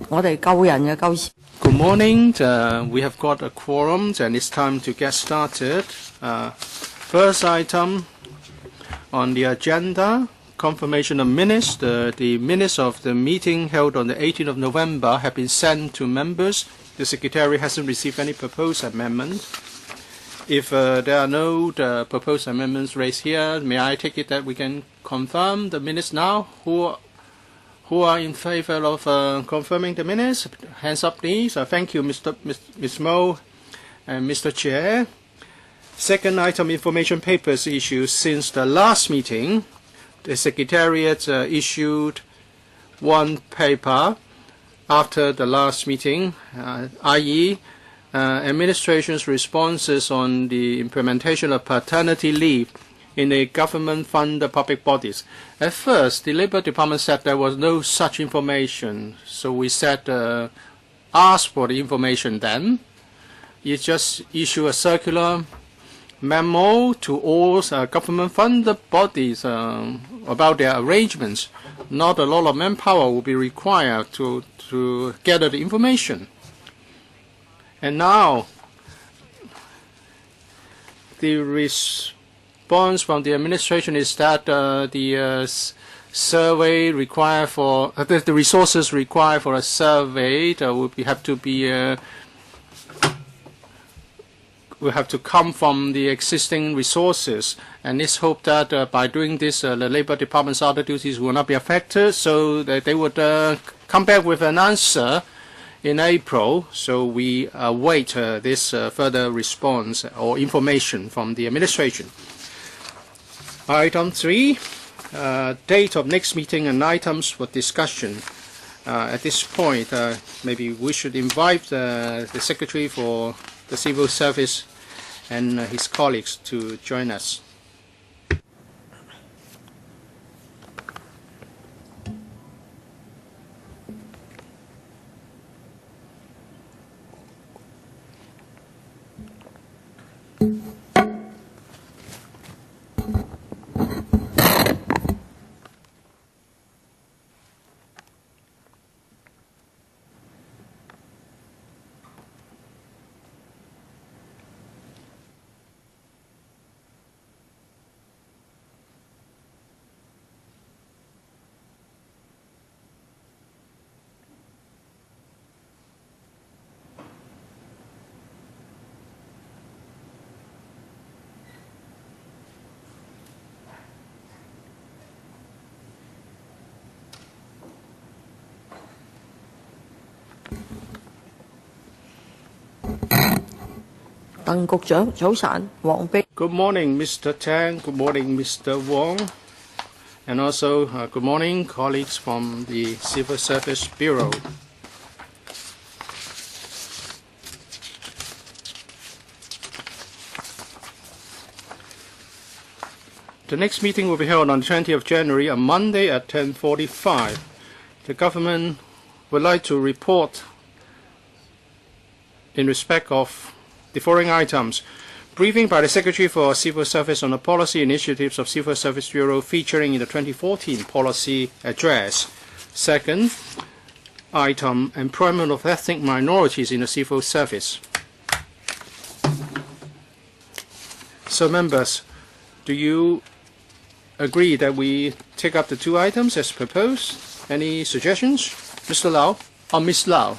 我哋救人嘅救市。Good morning. We have got a quorum, and it's time to get started. First item on the agenda, confirmation of minutes. The minutes of the meeting held on the 18th of November have been sent to members. The Secretary hasn't received any proposed amendment. If there are no proposed amendments raised here, may I take it that we can confirm the minutes now? Who are in favor of confirming the minutes? Hands up, please. Thank you, Ms. Mo and Mr. Chair. Second item, information papers issued since the last meeting. The Secretariat issued one paper after the last meeting, i.e., administration's responses on the implementation of paternity leave in the government-funded public bodies. At first, the Labour Department said there was no such information, so we said ask for the information then. You just issue a circular memo to all government-funded bodies about their arrangements. Not a lot of manpower will be required to gather the information. And now, the response from the administration is that the survey required for the resources required for a survey will have to come from the existing resources, and it's hoped that by doing this, the Labour Department's other duties will not be affected, so that they would come back with an answer in April. So we await this further response or information from the administration. Item 3, date of next meeting and items for discussion. At this point, maybe we should invite the Secretary for the Civil Service and his colleagues to join us. Good morning, Mr. Tang. Good morning, Mr. Wong. And also, good morning, colleagues from the Civil Service Bureau. The next meeting will be held on the 20th of January, a Monday at 10:45. The government would like to report in respect of the following items: briefing by the Secretary for Civil Service on the policy initiatives of Civil Service Bureau featuring in the 2014 policy address. Second item, employment of ethnic minorities in the civil service. So members, do you agree that we take up the two items as proposed? Any suggestions? Mr. Lau? Or Ms. Lau?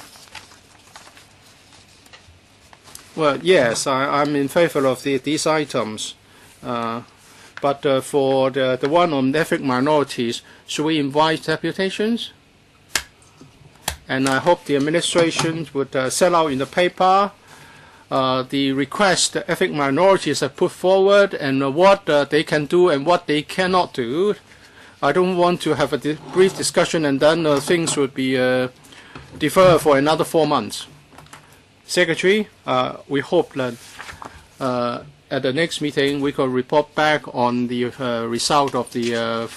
Well, yes, I'm in favor of these items. But for the one on ethnic minorities, should we invite deputations? And I hope the administration would set out in the paper the request the ethnic minorities have put forward and what they can do and what they cannot do. I don't want to have a brief discussion and then things would be deferred for another 4 months. Secretary, we hope that at the next meeting we could report back on the result of the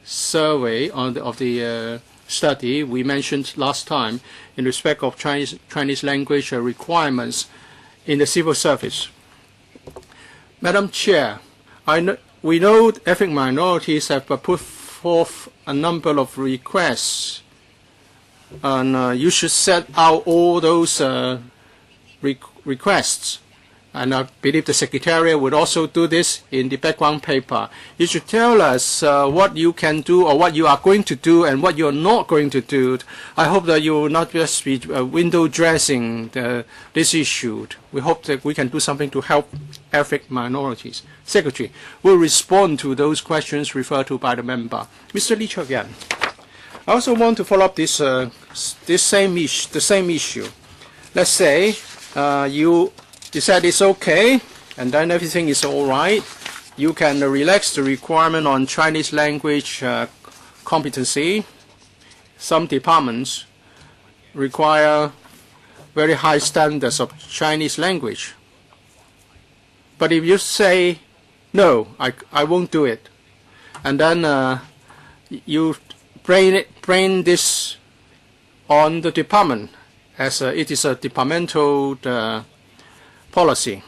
survey of the study we mentioned last time in respect of Chinese language requirements in the civil service. Madam Chair, we know ethnic minorities have put forth a number of requests and you should set out all those requests. And I believe the Secretariat would also do this in the background paper. You should tell us what you can do or what you are going to do and what you are not going to do. I hope that you will not just be window dressing this issue. We hope that we can do something to help ethnic minorities. Secretary will respond to those questions referred to by the member. Mr. Lee again. I also want to follow up the same issue. Let's say you said it's okay, and then everything is all right. You can relax the requirement on Chinese language competency. Some departments require very high standards of Chinese language. But if you say, no, I won't do it, and then you bring this on the department as it is a departmental policy.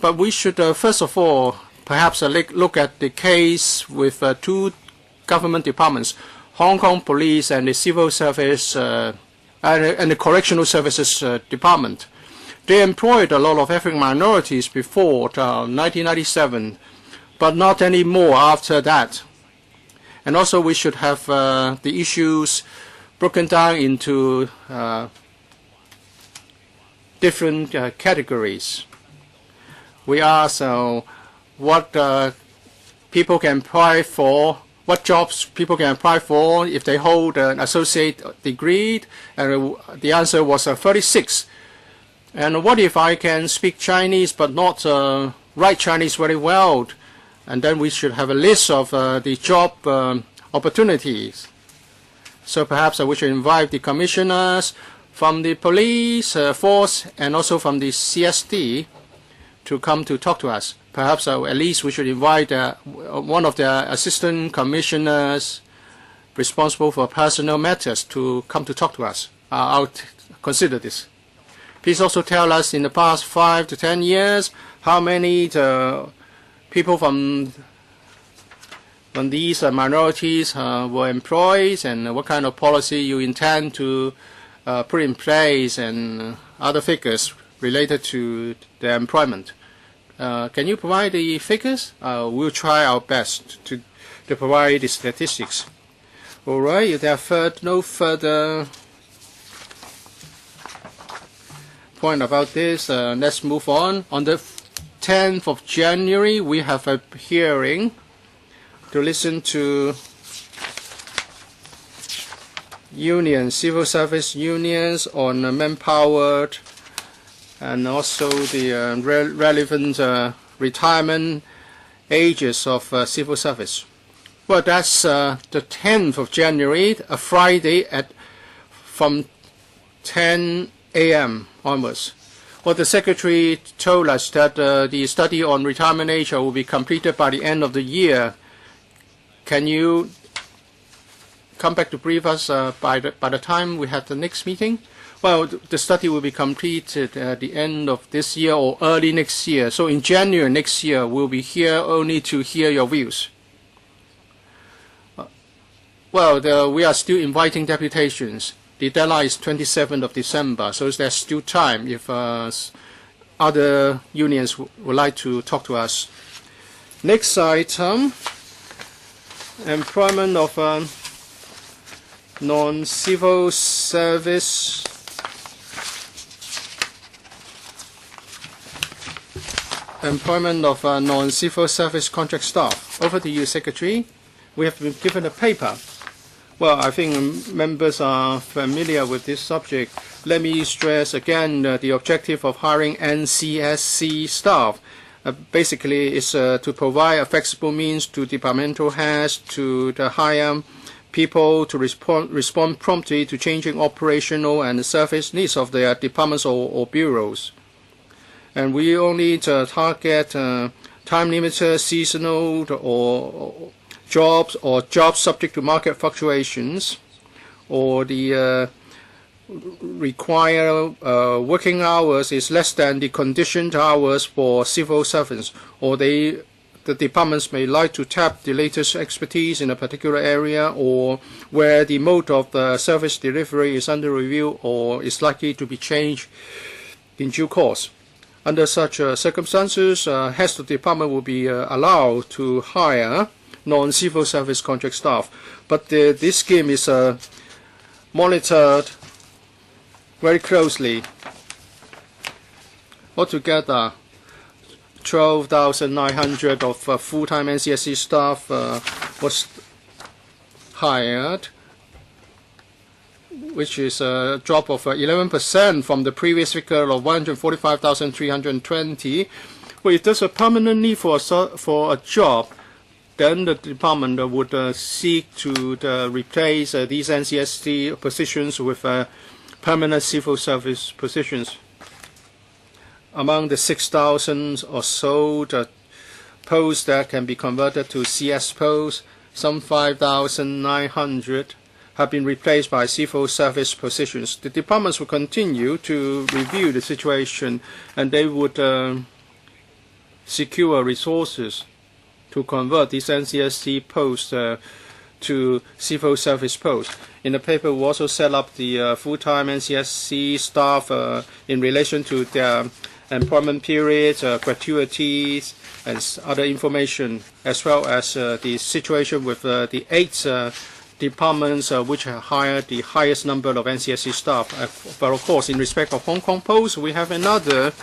But we should first of all perhaps look at the case with two government departments, Hong Kong Police and the Civil Service and the Correctional Services Department. They employed a lot of ethnic minorities before 1997, but not anymore after that. And also we should have the issues broken down into different categories. We ask what people can apply for, what jobs people can apply for if they hold an associate degree, and the answer was 36. And what if I can speak Chinese but not write Chinese very well? And then we should have a list of the job opportunities. So perhaps we should invite the commissioners from the police force and also from the CSD to come to talk to us. Perhaps at least we should invite one of the assistant commissioners responsible for personal matters to come to talk to us. I'll consider this. Please also tell us in the past 5 to 10 years how many people from these minorities were employed and what kind of policy you intend to put in place and other figures related to their employment. Can you provide the figures? We'll try our best to provide the statistics. All right, if there are no further point about this, let's move on. On the 10th of January, we have a hearing to listen to unions, civil service unions on manpower and also the relevant retirement ages of civil service. Well, that's the 10th of January, a Friday from 10 a.m. onwards. Well, the Secretary told us that the study on retirement age will be completed by the end of the year. Can you come back to brief us by the time we have the next meeting? Well, the study will be completed at the end of this year or early next year. So in January next year, we'll be here only to hear your views. Well, we are still inviting deputations. The deadline is 27th of December, so there's still time if other unions would like to talk to us. Next item, employment of non-civil service non-civil service contract staff. Over to you, Secretary. We have been given a paper. Well, I think members are familiar with this subject. Let me stress again the objective of hiring NCSC staff. Basically, is to provide a flexible means to departmental heads to hire people to respond promptly to changing operational and service needs of their departments or bureaus. And we only target time-limited, seasonal, or jobs subject to market fluctuations, or the required working hours is less than the conditioned hours for civil servants, or they the departments may like to tap the latest expertise in a particular area, or where the mode of the service delivery is under review or is likely to be changed in due course. Under such circumstances, heads of the department will be allowed to hire non-civil service contract staff. But this scheme is monitored very closely. Altogether, 12,900 of full-time NCSC staff was hired, which is a drop of 11% from the previous figure of 145,320. Well, if there's a permanent need for a job, then the department would seek to replace these NCSC positions with permanent civil service positions. Among the 6,000 or so posts that can be converted to CS posts, some 5,900 have been replaced by civil service positions. The departments will continue to review the situation, and they would secure resources to convert these NCSC posts to civil service posts. In the paper, we also set up the full-time NCSC staff in relation to their employment periods, gratuities, and other information, as well as the situation with the 8 departments which have hired the highest number of NCSC staff. But of course, in respect of Hong Kong Post, we have another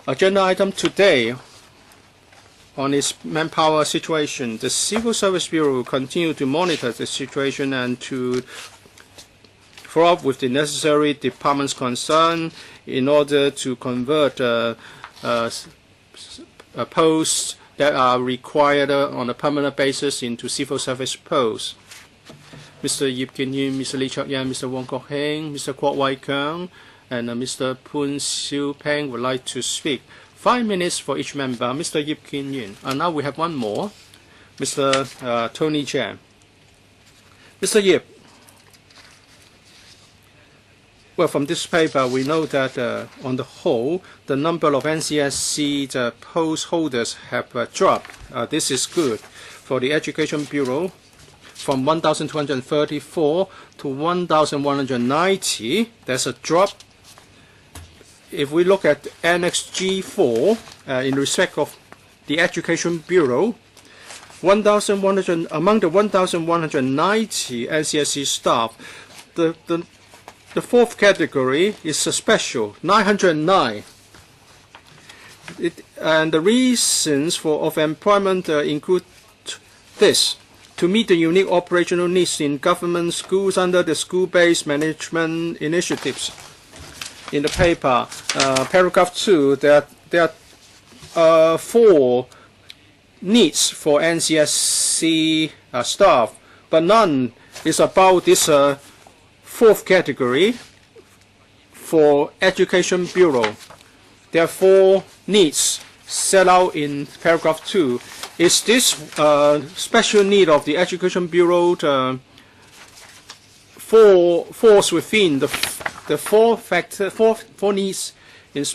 agenda item today on its manpower situation. The Civil Service Bureau will continue to monitor the situation and to follow up with the necessary departments concerned in order to convert posts that are required on a permanent basis into civil service posts. Mr. Yip Kin Yuen, Mr. Lee Chok Yan, Mr. Wong Kok Heng, Mr. Kwok Wai Keung, and Mr. Poon Siu Peng would like to speak. 5 minutes for each member. Mr. Yip Kin Yuen. And now we have one more, Mr. Tony Chan. Mr. Yip. Well, from this paper, we know that on the whole, the number of NCSC post holders have dropped. This is good. For the Education Bureau, from 1,234 to 1,190, there's a drop. If we look at Annex G4, in respect of the Education Bureau, among the 1,190 NCSC staff, the fourth category is a special, 909. And the reasons of employment include this: to meet the unique operational needs in government schools under the school-based management initiatives. In the paper, paragraph 2, there are 4 needs for NCSC staff, but none is about this fourth category for Education Bureau. There are 4 needs set out in paragraph 2. Is this special need of the Education Bureau falls within the 4 needs in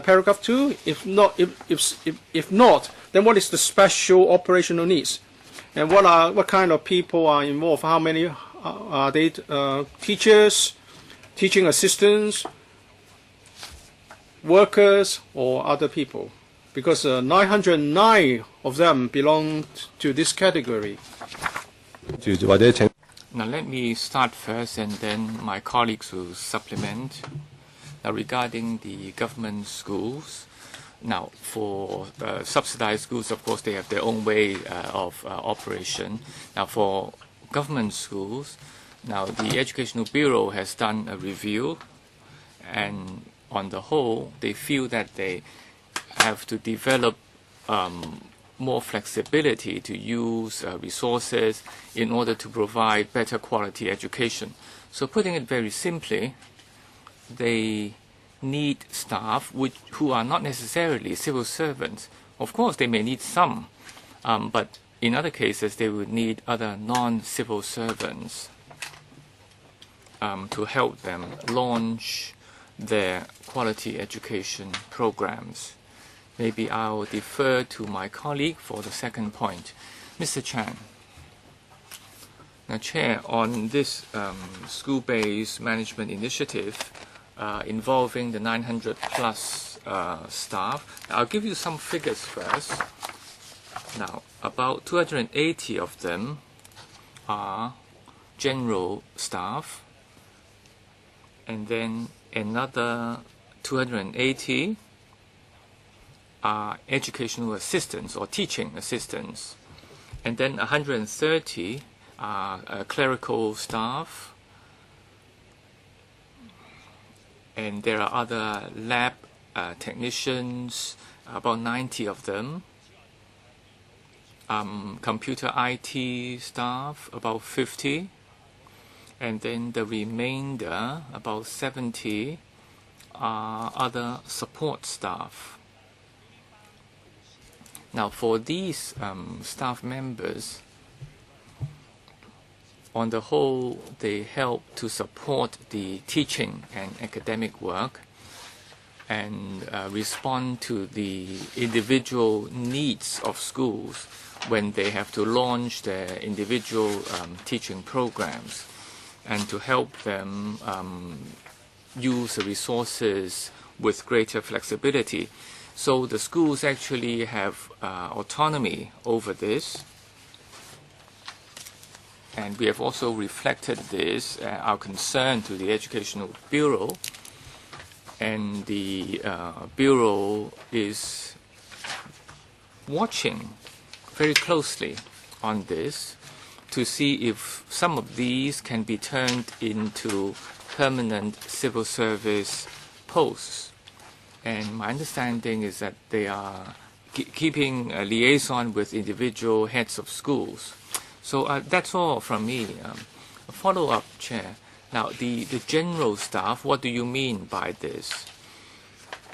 paragraph 2? If not, then what is the special operational needs? And what kind of people are involved? How many are they? Teachers, teaching assistants, workers, or other people? Because 909 of them belong to this category. Now let me start first, and then my colleagues will supplement. Now regarding the government schools, now for subsidized schools, of course, they have their own way of operation. Now for government schools, now the Educational Bureau has done a review, and on the whole, they feel that they have to develop more flexibility to use resources in order to provide better quality education. So putting it very simply, they need staff who are not necessarily civil servants. Of course, they may need some, but in other cases, they would need other non-civil servants to help them launch their quality education programs. maybe I'll defer to my colleague for the second point. Mr. Chan. Now, Chair, on this school-based management initiative involving the 900 plus staff, I'll give you some figures first. Now, about 280 of them are general staff, and then another 280 are educational assistants or teaching assistants, and then 130 are clerical staff, and there are other lab technicians, about 90 of them, computer IT staff, about 50, and then the remainder, about 70, are other support staff. Now, for these staff members, on the whole, they help to support the teaching and academic work and respond to the individual needs of schools when they have to launch their individual teaching programs, and to help them use the resources with greater flexibility. So the schools actually have autonomy over this, and we have also reflected this, our concern, to the Educational Bureau, and the Bureau is watching very closely on this to see if some of these can be turned into permanent civil service posts. And my understanding is that they are keeping a liaison with individual heads of schools. So that's all from me. A follow-up, Chair. Now, the general staff, what do you mean by this?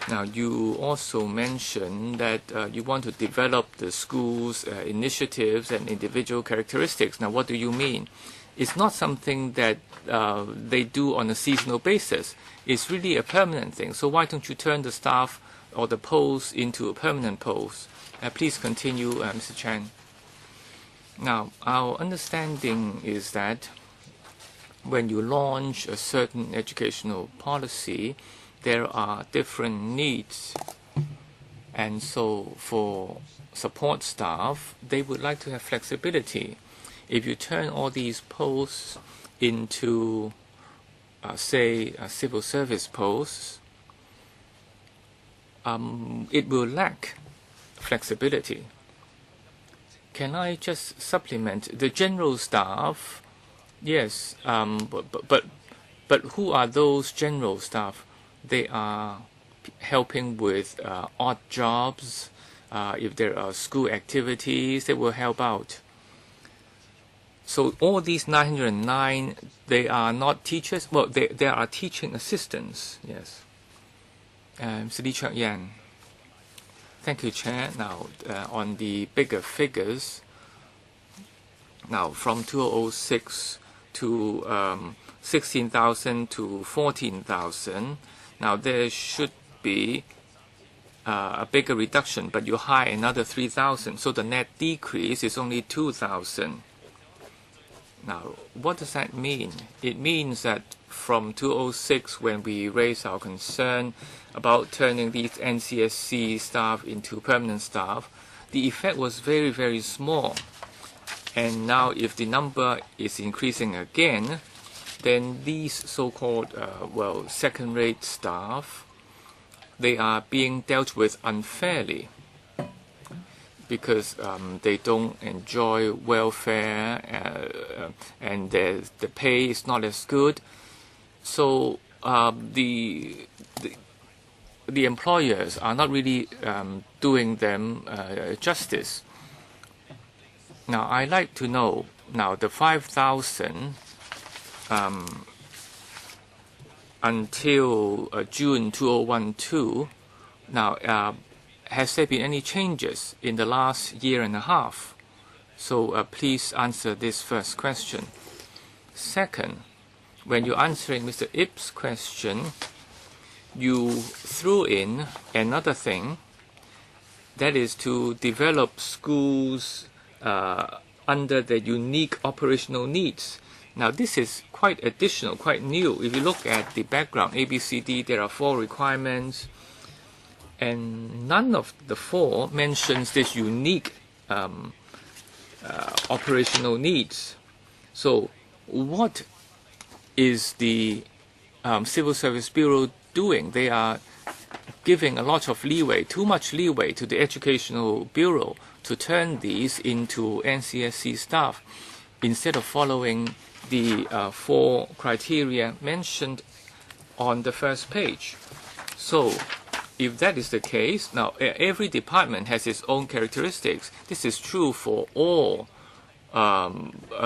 Now, you also mentioned that you want to develop the school's initiatives and individual characteristics. Now, what do you mean? It's not something that they do on a seasonal basis. It's really a permanent thing. So why don't you turn the staff or the post into a permanent post? Please continue, Mr. Chan. Now, our understanding is that when you launch a certain educational policy, there are different needs. And so for support staff, they would like to have flexibility. If you turn all these posts into, say, civil service posts, it will lack flexibility. Can I just supplement the general staff? Yes, but who are those general staff? They are helping with odd jobs. If there are school activities, they will help out. So all these 909, they are not teachers. Well, they are teaching assistants. Yes. Mr. Lee Chuck Yan. Thank you, Chair. Now, on the bigger figures, now from 2006 to 16,000 to 14,000, now there should be a bigger reduction, but you hire another 3,000, so the net decrease is only 2,000. Now, what does that mean? It means that from 2006, when we raised our concern about turning these NCSC staff into permanent staff, the effect was very, very small. And now if the number is increasing again, then these so-called, second-rate staff, they are being dealt with unfairly because they don't enjoy welfare and the pay is not as good. So the employers are not really doing them justice. Now, I'd like to know, now the 5,000 until June 2012, now has there been any changes in the last year and a half? So please answer this first question. Second, when you're answering Mr. Ip's question, you threw in another thing, that is to develop schools under the unique operational needs. Now, this is quite additional, quite new. If you look at the background, ABCD, there are 4 requirements, and none of the 4 mentions this unique operational needs. So, what is the Civil Service Bureau doing? They are giving a lot of leeway, too much leeway to the Educational Bureau to turn these into NCSC staff instead of following the 4 criteria mentioned on the first page. So, if that is the case, now every department has its own characteristics. This is true for all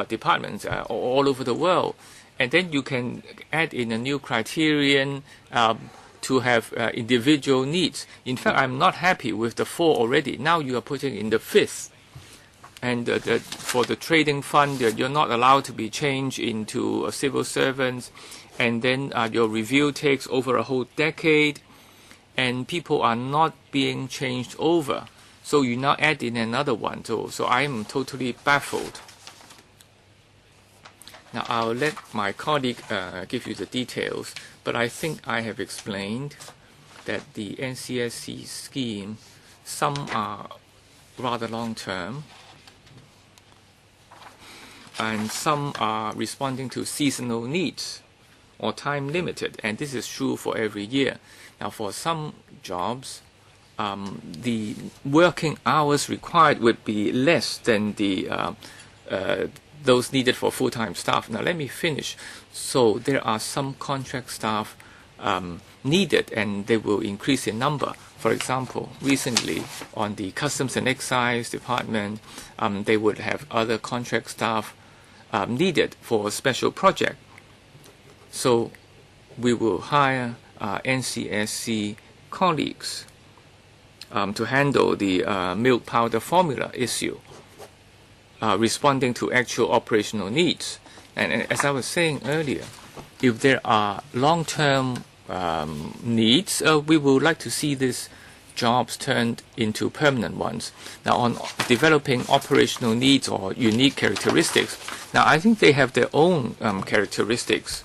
departments all over the world. And then you can add in a new criterion to have individual needs. In fact, I'm not happy with the 4 already. Now you are putting in the 5th. And for the trading fund, you're not allowed to be changed into civil servants. And then your review takes over a whole decade. And people are not being changed over. So you now add in another one. So I am totally baffled. Now I'll let my colleague give you the details, but I think I have explained that the NCSC scheme, some are rather long-term, and some are responding to seasonal needs or time-limited, and this is true for every year. Now for some jobs, the working hours required would be less than the those needed for full-time staff. Now let me finish. So there are some contract staff needed, and they will increase in number. For example, recently on the Customs and Excise Department, they would have other contract staff needed for a special project. So we will hire NCSC colleagues to handle the milk powder formula issue, responding to actual operational needs. And as I was saying earlier, if there are long-term needs, we would like to see these jobs turned into permanent ones. Now, on developing operational needs or unique characteristics, now I think they have their own characteristics.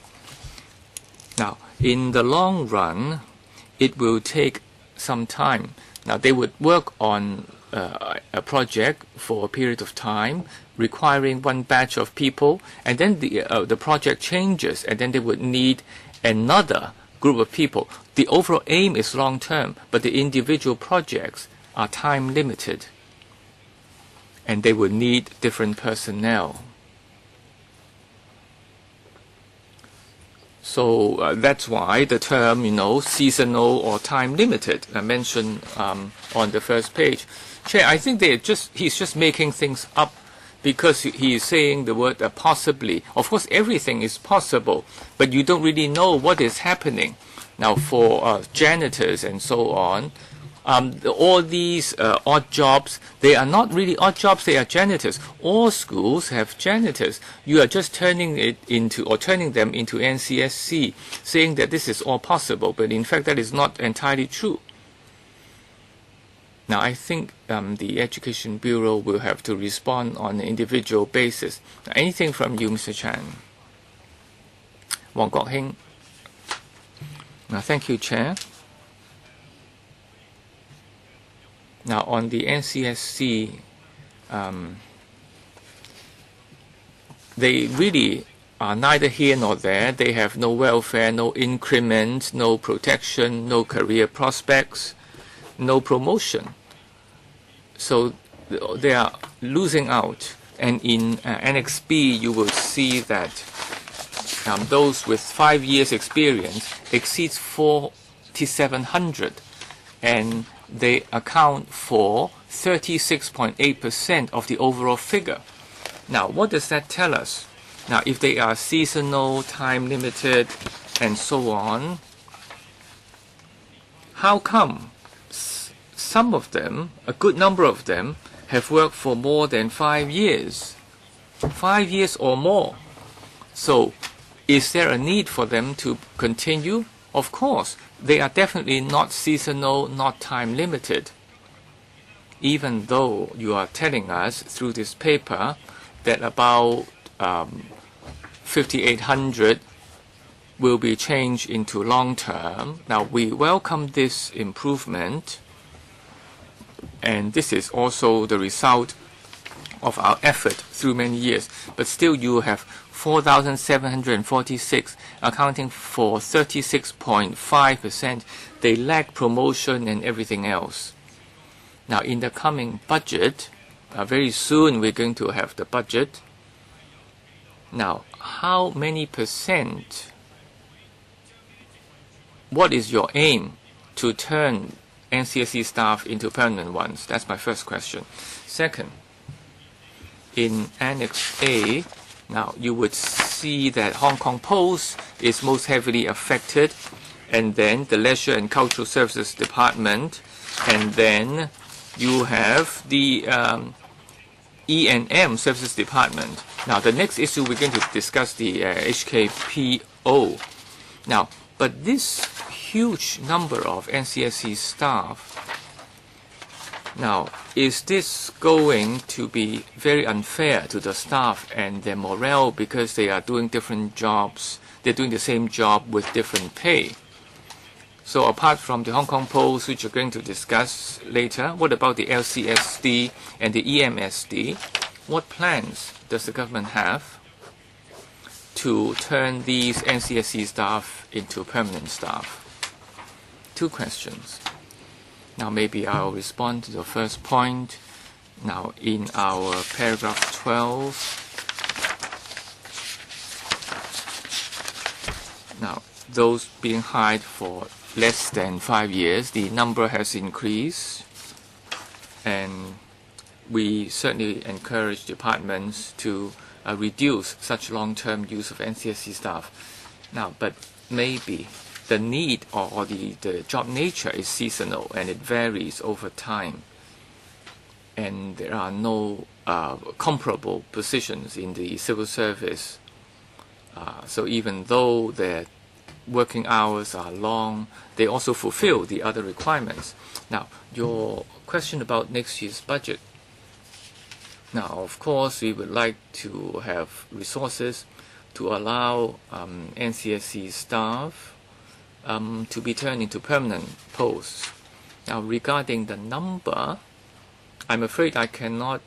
Now, in the long run, it will take some time. Now, they would work on a project for a period of time, requiring one batch of people, and then the project changes, and then they would need another group of people. The overall aim is long-term, but the individual projects are time-limited, and they would need different personnel. So that's why the term, seasonal or time-limited, mentioned on the first page. Chair, I think he's just making things up because he is saying the word possibly. Of course, everything is possible, but you don't really know what is happening. Now, for janitors and so on, all these odd jobs, they are not really odd jobs, they are janitors. All schools have janitors. You are just turning them into NCSC, saying that this is all possible, but in fact that is not entirely true. Now, I think the Education Bureau will have to respond on an individual basis. Now, anything from you, Mr. Chan? Wong Kok Heng. Now, thank you, Chair. Now, on the NCSC, they really are neither here nor there. They have no welfare, no increment, no protection, no career prospects, no promotion. So they are losing out. And in Annex B, you will see that those with 5 years experience exceeds 4,700, and they account for 36.8% of the overall figure. Now, what does that tell us? Now, if they are seasonal, time-limited, and so on, how come some of them, a good number of them, have worked for more than 5 years? 5 years or more. So, is there a need for them to continue? Of course. They are definitely not seasonal, not time-limited. even though you are telling us through this paper that about 5,800 will be changed into long term. Now, we welcome this improvement, and this is also the result of our effort through many years. But still, you have 4,746, accounting for 36.5%. They lack promotion and everything else. Now, in the coming budget, very soon we're going to have the budget. Now, how many percent? What is your aim to turn NCSC staff into permanent ones? That's my first question. Second, in Annex A, now you would see that Hong Kong Post is most heavily affected, and then the Leisure and Cultural Services Department, and then you have the E&M Services Department. Now, the next issue we're going to discuss the HKPO. Now, but this huge number of NCSC staff, now, is this going to be very unfair to the staff and their morale because they are doing different jobs? They're doing the same job with different pay. So apart from the Hong Kong Post, which we're going to discuss later, what about the LCSD and the EMSD? What plans does the government have to turn these NCSC staff into permanent staff? Two questions. Now maybe I'll respond to the first point. Now in our paragraph 12, now those being hired for less than 5 years, the number has increased, and we certainly encourage departments to reduce such long-term use of NCSC staff. Now, but maybe the need or the job nature is seasonal and it varies over time, and there are no comparable positions in the civil service. So even though their working hours are long, they also fulfill the other requirements. Now, your question about next year's budget. Now, of course, we would like to have resources to allow NCSC staff to be turned into permanent posts. Now, regarding the number, I'm afraid I cannot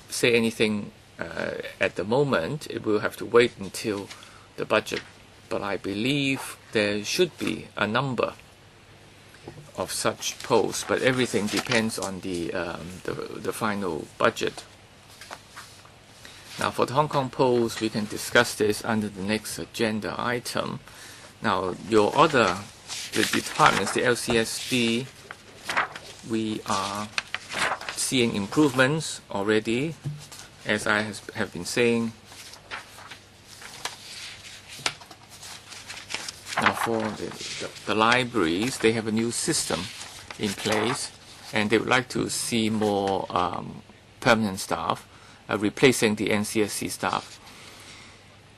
say anything at the moment. It will have to wait until the budget. But I believe there should be a number of such posts, but everything depends on the final budget. Now, for the Hong Kong Post, we can discuss this under the next agenda item. Now, the departments, the LCSD, we are seeing improvements already, as I have been saying. Now, for the libraries, they have a new system in place, and they would like to see more permanent staff replacing the NCSC staff.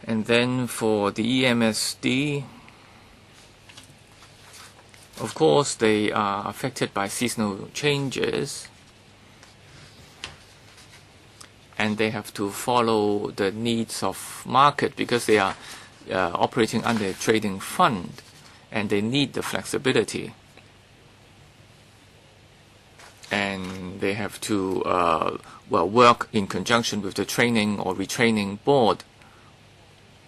And then for the EMSD, of course, they are affected by seasonal changes, and they have to follow the needs of market because they are operating under a trading fund, and they need the flexibility, and they have to work in conjunction with the training or retraining board.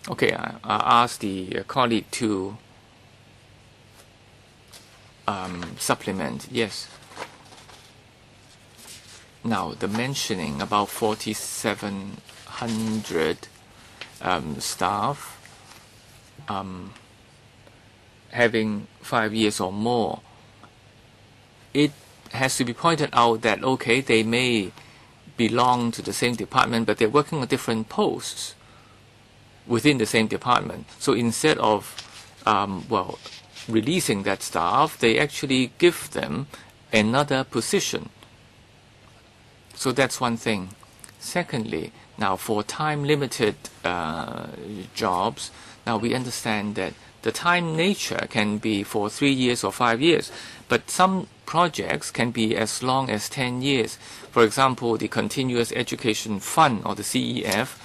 Okay, I asked the colleague to supplement. Yes. Now, the mentioning about 4,700 staff having 5 years or more, it has to be pointed out that, okay, they may belong to the same department, but they're working on different posts within the same department. So instead of, releasing that staff, they actually give them another position. So that's one thing. Secondly, now for time-limited jobs, now we understand that the time nature can be for 3 years or 5 years, but some projects can be as long as 10 years. For example, the Continuous Education Fund, or the CEF,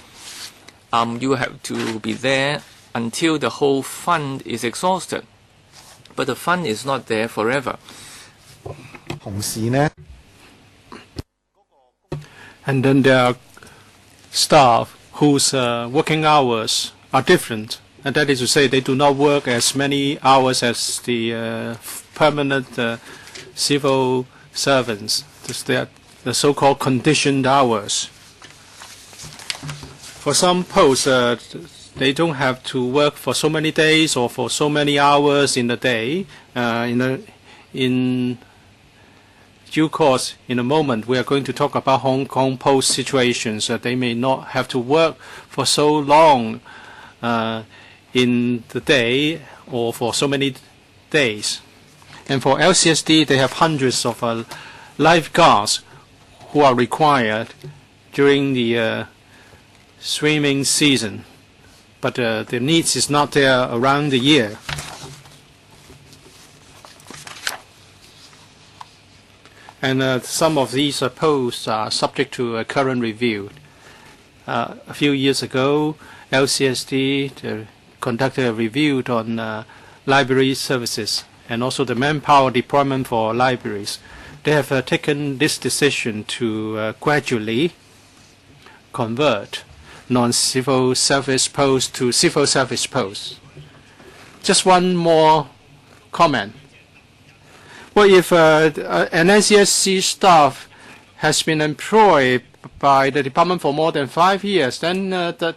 you have to be there until the whole fund is exhausted. But the fund is not there forever. And then there are staff whose working hours are different. And that is to say, they do not work as many hours as the permanent civil servants. They are the so-called conditioned hours. For some posts, they don't have to work for so many days or for so many hours in a day. In due course, in a moment, we are going to talk about Hong Kong Post situations. They may not have to work for so long in the day or for so many days. And for LCSD, they have hundreds of lifeguards who are required during the swimming season. But the needs is not there around the year. And some of these posts are subject to a current review. A few years ago, LCSD conducted a review on library services and also the manpower deployment for libraries. They have taken this decision to gradually convert non-civil service posts to civil service posts. Just one more comment. Well, if an NCSC staff has been employed by the department for more than 5 years, then the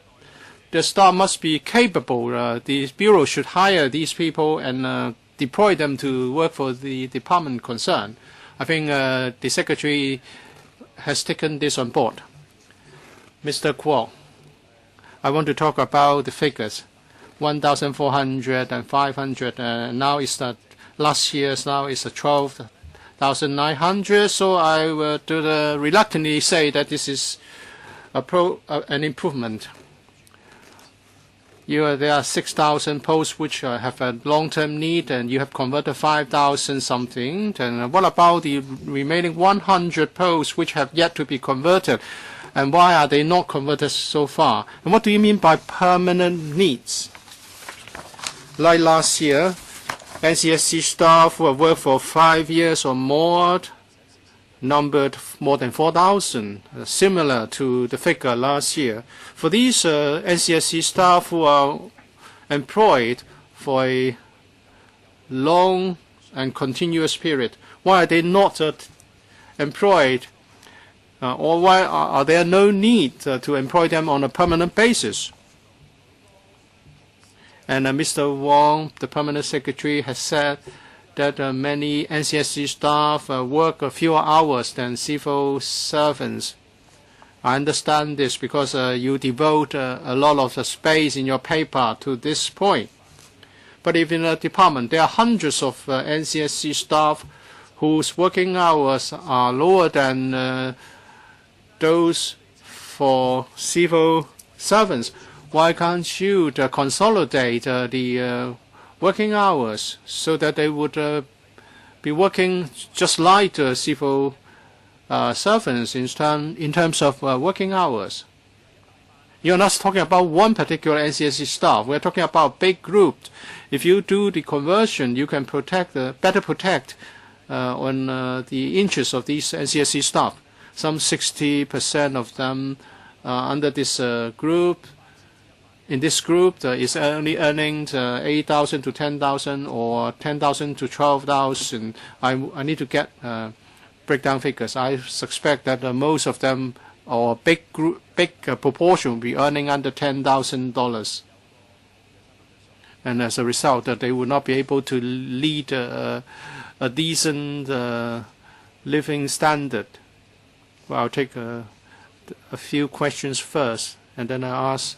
staff must be capable. The Bureau should hire these people and deploy them to work for the department concerned. I think the Secretary has taken this on board. Mr. Kwok, I want to talk about the figures. 1,400 and 500, now it's that last year's now is 12,900. So I will reluctantly say that this is an improvement. There are 6,000 posts which have a long-term need, and you have converted 5,000 something. And what about the remaining 100 posts which have yet to be converted? And why are they not converted so far? And what do you mean by permanent needs? Like last year, NCSC staff who have worked for 5 years or more numbered more than 4,000, similar to the figure last year. For these NCSC staff who are employed for a long and continuous period, why are they not employed, or why are there no need to employ them on a permanent basis? And Mr. Wong, the Permanent Secretary, has said that many NCSC staff work fewer hours than civil servants. I understand this because you devote a lot of space in your paper to this point. But if in a department there are hundreds of NCSC staff whose working hours are lower than those for civil servants, why can't you consolidate the working hours so that they would be working just like civil servants in terms of working hours? You're not talking about one particular NCSC staff. We're talking about a big group. If you do the conversion, you can better protect on the interests of these NCSC staff. Some 60% of them under this group. In this group, is only earning 8,000 to 10,000 or 10,000 to 12,000. I need to get breakdown figures. I suspect that most of them, or big proportion, will be earning under $10,000. And as a result, that they will not be able to lead a decent living standard. Well, I'll take a few questions first, and then I'll ask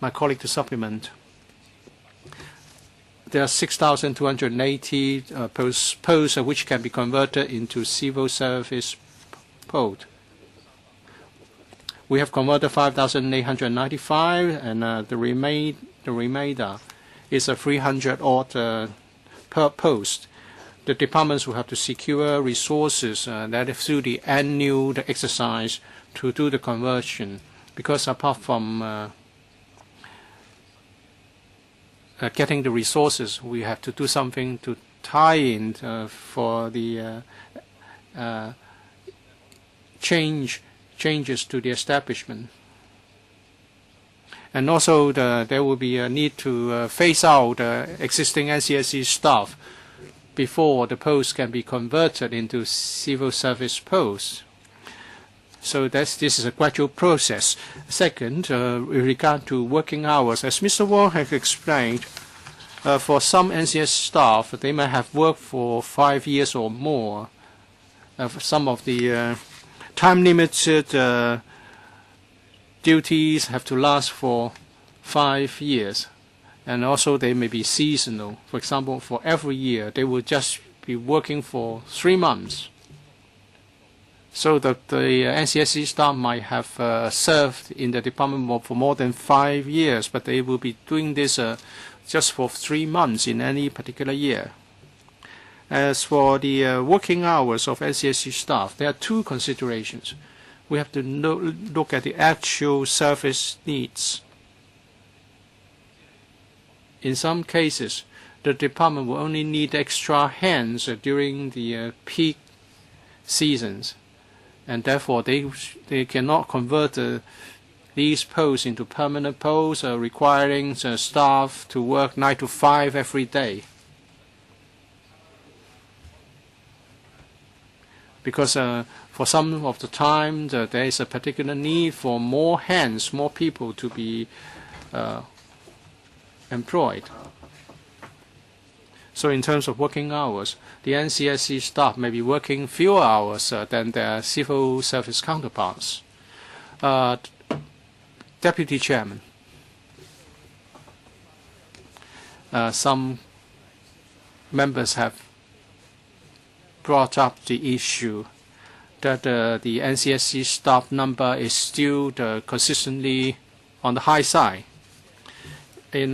my colleague to supplement. There are 6,280 posts which can be converted into civil service posts. We have converted 5,895, and the remainder is a 300 odd per post. the departments will have to secure resources that through the annual exercise to do the conversion, because apart from getting the resources, we have to do something to tie in for the changes to the establishment. And also there will be a need to phase out existing NCSC staff before the posts can be converted into civil service posts. So this is a gradual process. Second, with regard to working hours, as Mr. Wong has explained, for some NCS staff, they may have worked for 5 years or more. Some of the time-limited duties have to last for 5 years. And also they may be seasonal. For example, for every year, they will just be working for 3 months. So that the NCSC staff might have served in the department for more than 5 years, but they will be doing this just for 3 months in any particular year. As for the working hours of NCSC staff, there are 2 considerations. We have to look at the actual service needs. In some cases, the department will only need extra hands during the peak seasons, and therefore they cannot convert these posts into permanent posts, requiring staff to work 9 to 5 every day. Because for some of the time there is a particular need for more hands, more people to be employed. So in terms of working hours, the NCSC staff may be working fewer hours than their civil service counterparts. Deputy Chairman, some members have brought up the issue that the NCSC staff number is still consistently on the high side. In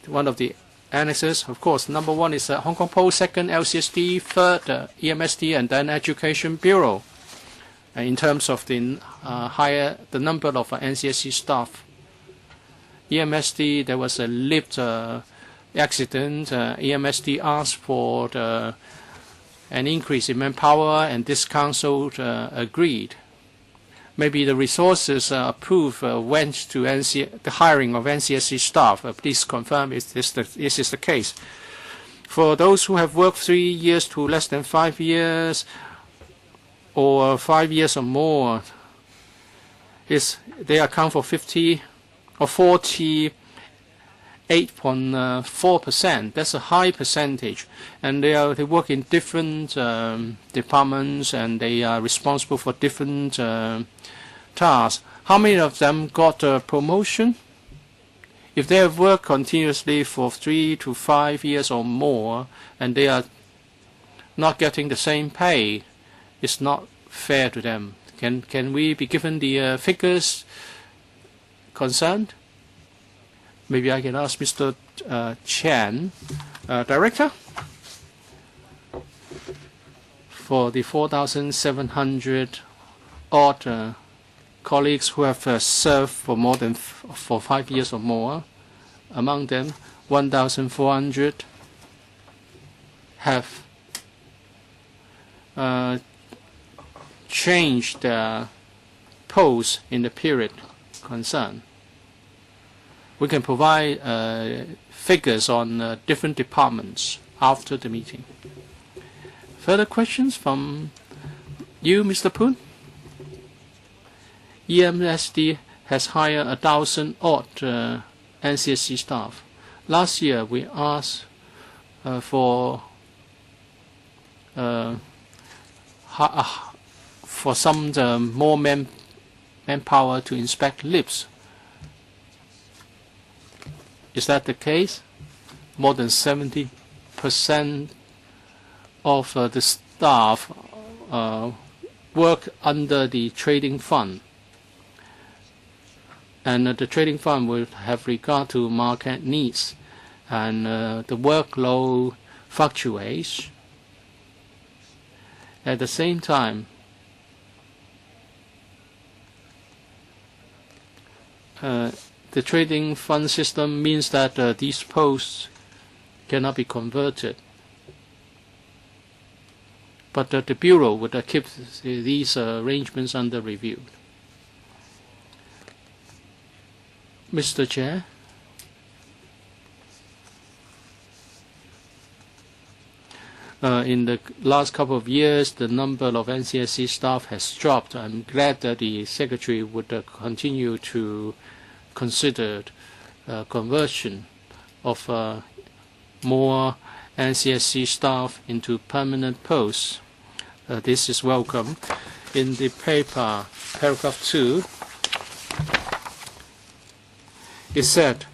one of the annexes, of course, number 1 is Hong Kong Post, 2nd LCSD, 3rd EMSD, and then Education Bureau. In terms of the number of NCSC staff, EMSD, there was a lift accident. EMSD asked for an increase in manpower, and this council agreed. Maybe the resources approved went to the hiring of NCSC staff. Please confirm if this is the case. For those who have worked 3 years to less than 5 years, or 5 years or more, they account for 50 or 48.4%. That's a high percentage, and they work in different departments, and they are responsible for different tasks. How many of them got a promotion? If they have worked continuously for 3 to 5 years or more, and they are not getting the same pay, it's not fair to them. Can we be given the figures concerned? Maybe I can ask Mr. Chen, Director, for the 4,700 odd colleagues who have served for more than for 5 years or more. Among them, 1,400 have changed their posts in the period concerned. We can provide figures on different departments after the meeting. Further questions from you, Mr. Poon? EMSD has hired 1,000 odd NCSC staff. Last year, we asked for some more manpower to inspect lifts. Is that the case? More than 70% of the staff work under the trading fund. And the trading fund will have regard to market needs. And the workload fluctuates. At the same time, the trading fund system means that these posts cannot be converted. But the Bureau would keep these arrangements under review. Mr. Chair, in the last couple of years, the number of NCSC staff has dropped. I'm glad that the Secretary would continue to consider conversion of more NCSC staff into permanent posts. This is welcome. In the paper, paragraph 2, it said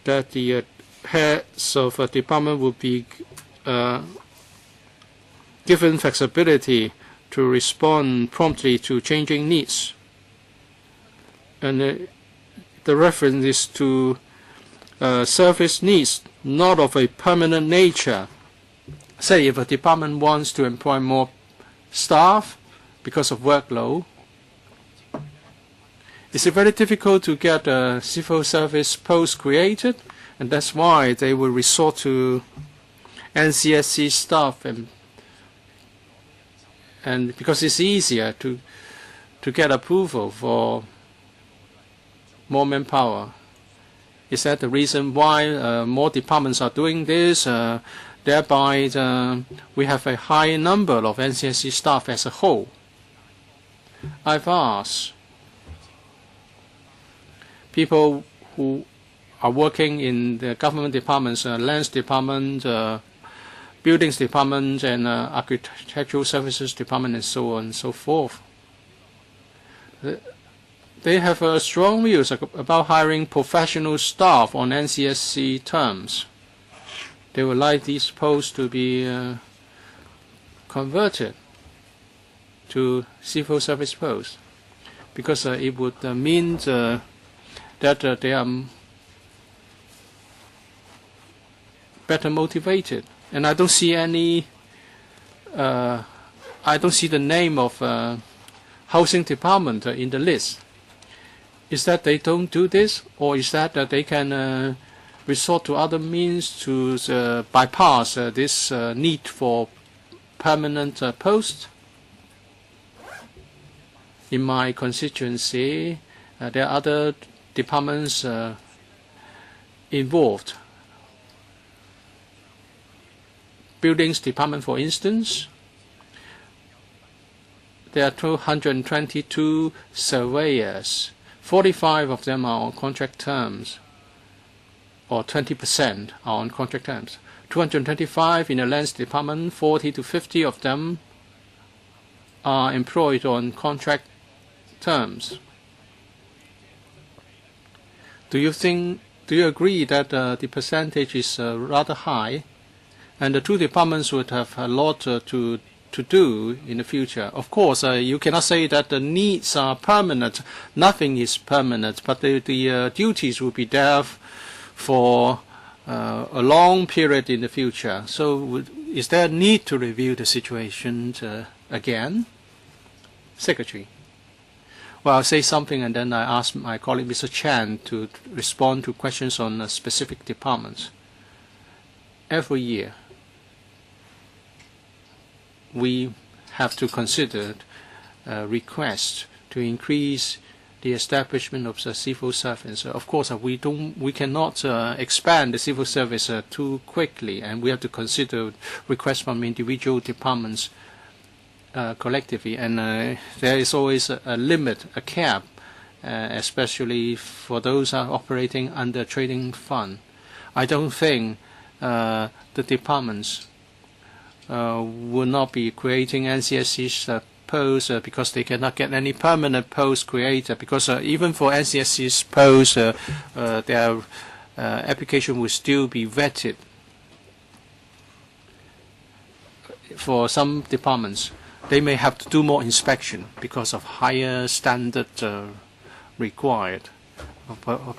that the heads of a department will be given flexibility to respond promptly to changing needs. And the reference is to service needs, not of a permanent nature. Say if a department wants to employ more staff because of workload, it's very difficult to get a civil service post created, and that's why they will resort to NCSC staff, and because it's easier to get approval for more manpower. Is that the reason why more departments are doing this? Thereby, we have a high number of NCSC staff as a whole. I've asked people who are working in the government departments, lands department, buildings department, and architectural services department, and so on and so forth. They have strong views about hiring professional staff on NCSC terms. They would like these posts to be converted to civil service posts, because it would mean that they are better motivated. And I don't see any. I don't see the name of housing department in the list. Is that they don't do this, or is that they can resort to other means to bypass this need for permanent posts? In my constituency, there are other departments involved. Buildings department, for instance, there are 222 surveyors. 45 of them are on contract terms, or 20% are on contract terms. 225 in the lands department, 40 to 50 of them are employed on contract terms. Do you agree that the percentage is rather high, and the two departments would have a lot to do in the future? Of course, you cannot say that the needs are permanent. Nothing is permanent, but the duties will be there for a long period in the future. So is there a need to review the situation again? Secretary. Well, I'll say something, and then I ask my colleague Mr. Chan to respond to questions on specific departments. Every year, we have to consider requests to increase the establishment of the civil service. Of course, we cannot expand the civil service too quickly, and we have to consider requests from individual departments collectively. And there is always a limit, a cap, especially for those operating under trading fund. I don't think the departments will not be creating NCSC's posts because they cannot get any permanent posts created, because even for NCSC's posts, their application will still be vetted. For some departments, they may have to do more inspection because of higher standard required,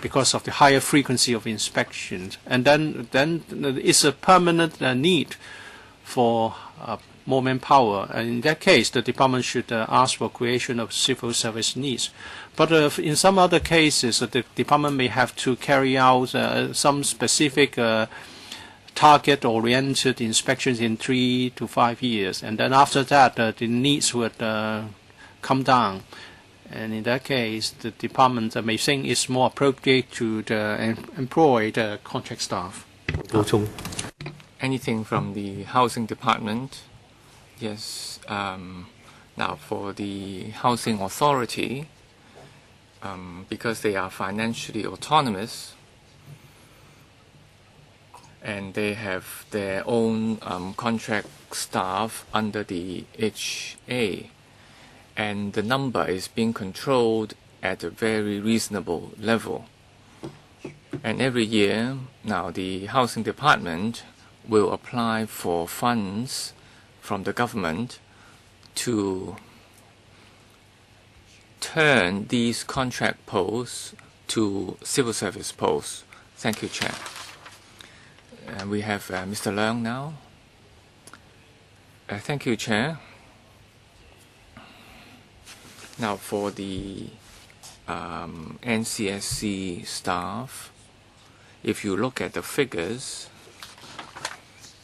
because of the higher frequency of inspections. And then it's a permanent need for more manpower. And in that case, the department should ask for creation of civil service needs. But in some other cases, the department may have to carry out some specific target-oriented inspections in 3 to 5 years, and then after that, the needs would come down. And in that case, the department may think it's more appropriate to employ the contract staff. Anything from the housing department? Yes. Now, for the housing authority, because they are financially autonomous and they have their own contract staff under the HA, and the number is being controlled at a very reasonable level. And every year, now the housing department will apply for funds from the government to turn these contract posts to civil service posts. Thank you, Chair. We have Mr. Leung now. Thank you, Chair. Now, for the NCSC staff, if you look at the figures,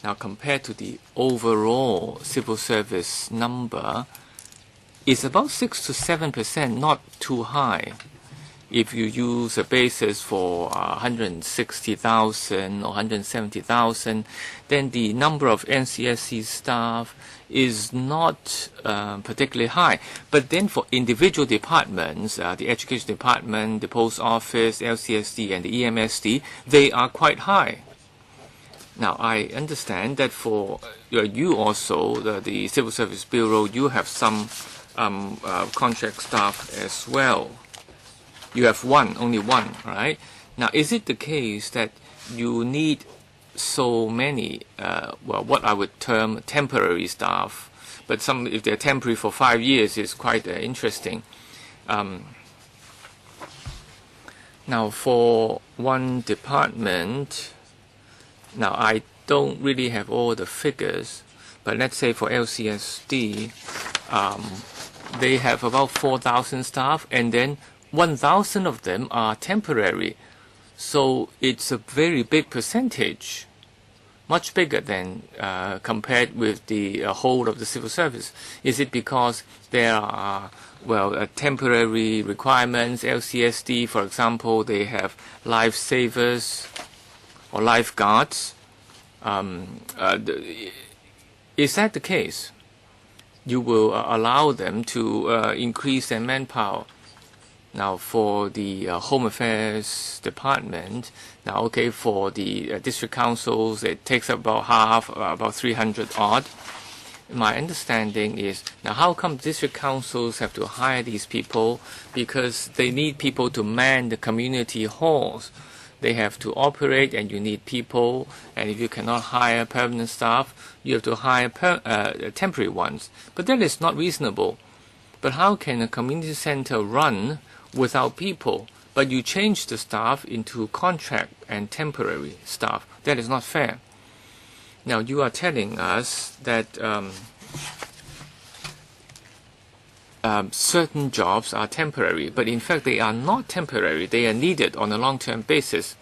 now compared to the overall civil service number, it's about 6 to 7%, not too high. If you use a basis for 160,000 or 170,000, then the number of NCSC staff is not particularly high. But then for individual departments, the Education Department, the Post Office, LCSD, and the EMSD, they are quite high. Now, I understand that for you also, the Civil Service Bureau, you have some contract staff as well. You have only one, right? Now, is it the case that you need so many, well, what I would term temporary staff, but some, if they're temporary for 5 years, is quite interesting. Now, for one department, now I don't really have all the figures, but let's say for LCSD, they have about 4,000 staff, and then 1,000 of them are temporary. So it's a very big percentage, much bigger than compared with the whole of the civil service. Is it because there are, well, temporary requirements? LCSD, for example, they have lifesavers or lifeguards. Is that the case? You will allow them to increase their manpower. Now, for the Home Affairs Department, now, okay, for the district councils, it takes about half, about 300 odd. My understanding is, now, how come district councils have to hire these people? Because they need people to man the community halls. They have to operate, and you need people. And if you cannot hire permanent staff, you have to hire temporary ones. But that is not reasonable. But how can a community center run without people, but you change the staff into contract and temporary staff? That is not fair. Now, you are telling us that certain jobs are temporary, but in fact they are not temporary. They are needed on a long-term basis.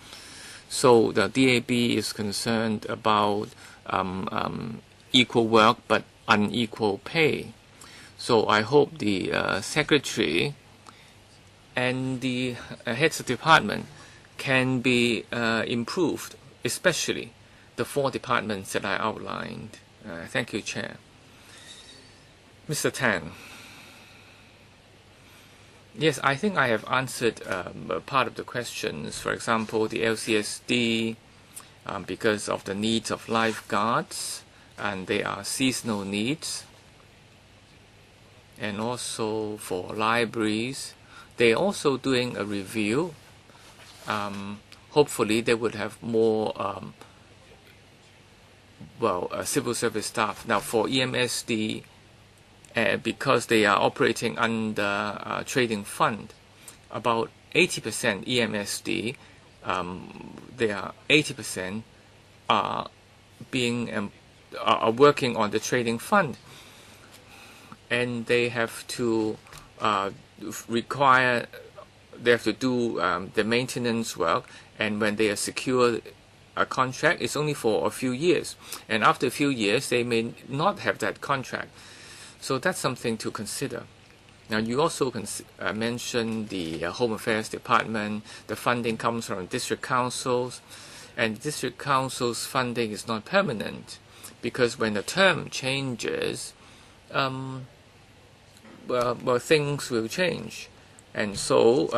So the DAB is concerned about equal work but unequal pay. So I hope the Secretary and the heads of department can be improved, especially the 4 departments that I outlined. Thank you, Chair. Mr. Tan. Yes, I think I have answered part of the questions. For example, the LCSD, because of the needs of lifeguards, and they are seasonal needs. And also for libraries, they're also doing a review. Hopefully they would have more civil service staff. Now for EMSD, because they are operating under trading fund, about 80% EMSD, they are 80% are being are working on the trading fund, and they have to they have to do the maintenance work, and when they are secure a contract, it's only for a few years, and after a few years they may not have that contract. So that's something to consider. Now, you also mentioned the Home Affairs Department. The funding comes from district councils, and district councils' funding is not permanent, because when the term changes, well, things will change. And so,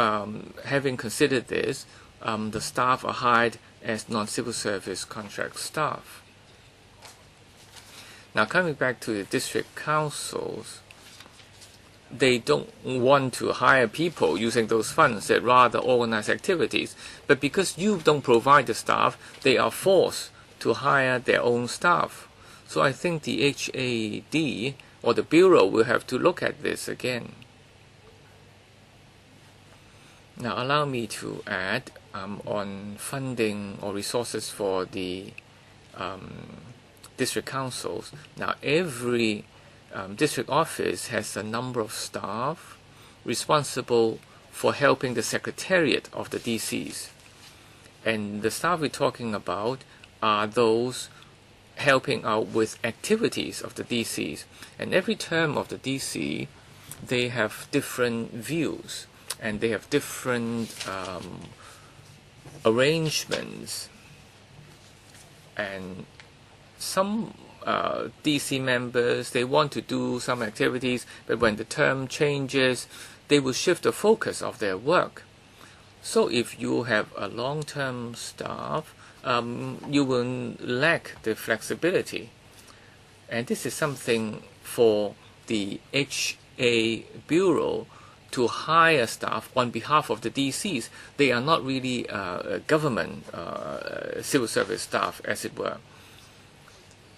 having considered this, the staff are hired as non-civil service contract staff. Now, coming back to the district councils, they don't want to hire people using those funds, they rather organize activities. But because you don't provide the staff, they are forced to hire their own staff. So I think the HAD or the Bureau will have to look at this again. Now, allow me to add on funding or resources for the district councils. Now, every district office has a number of staff responsible for helping the secretariat of the DCs. And the staff we're talking about are those helping out with activities of the DCs. And every term of the DC, they have different views, and they have different arrangements. And some DC members, they want to do some activities, but when the term changes, they will shift the focus of their work. So if you have a long-term staff, you will lack the flexibility. And this is something for the HA Bureau to hire staff on behalf of the DCs. They are not really government civil service staff, as it were.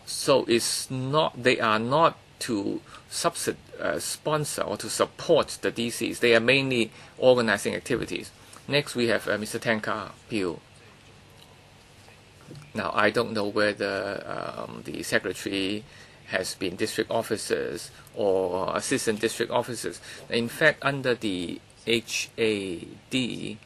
So it's not, they are not to sponsor or to support the DCs. They are mainly organizing activities. Next, we have Mr. Tanka Peel. Now, I don't know whether the secretary has been district officers or assistant district officers. In fact, under the HAD,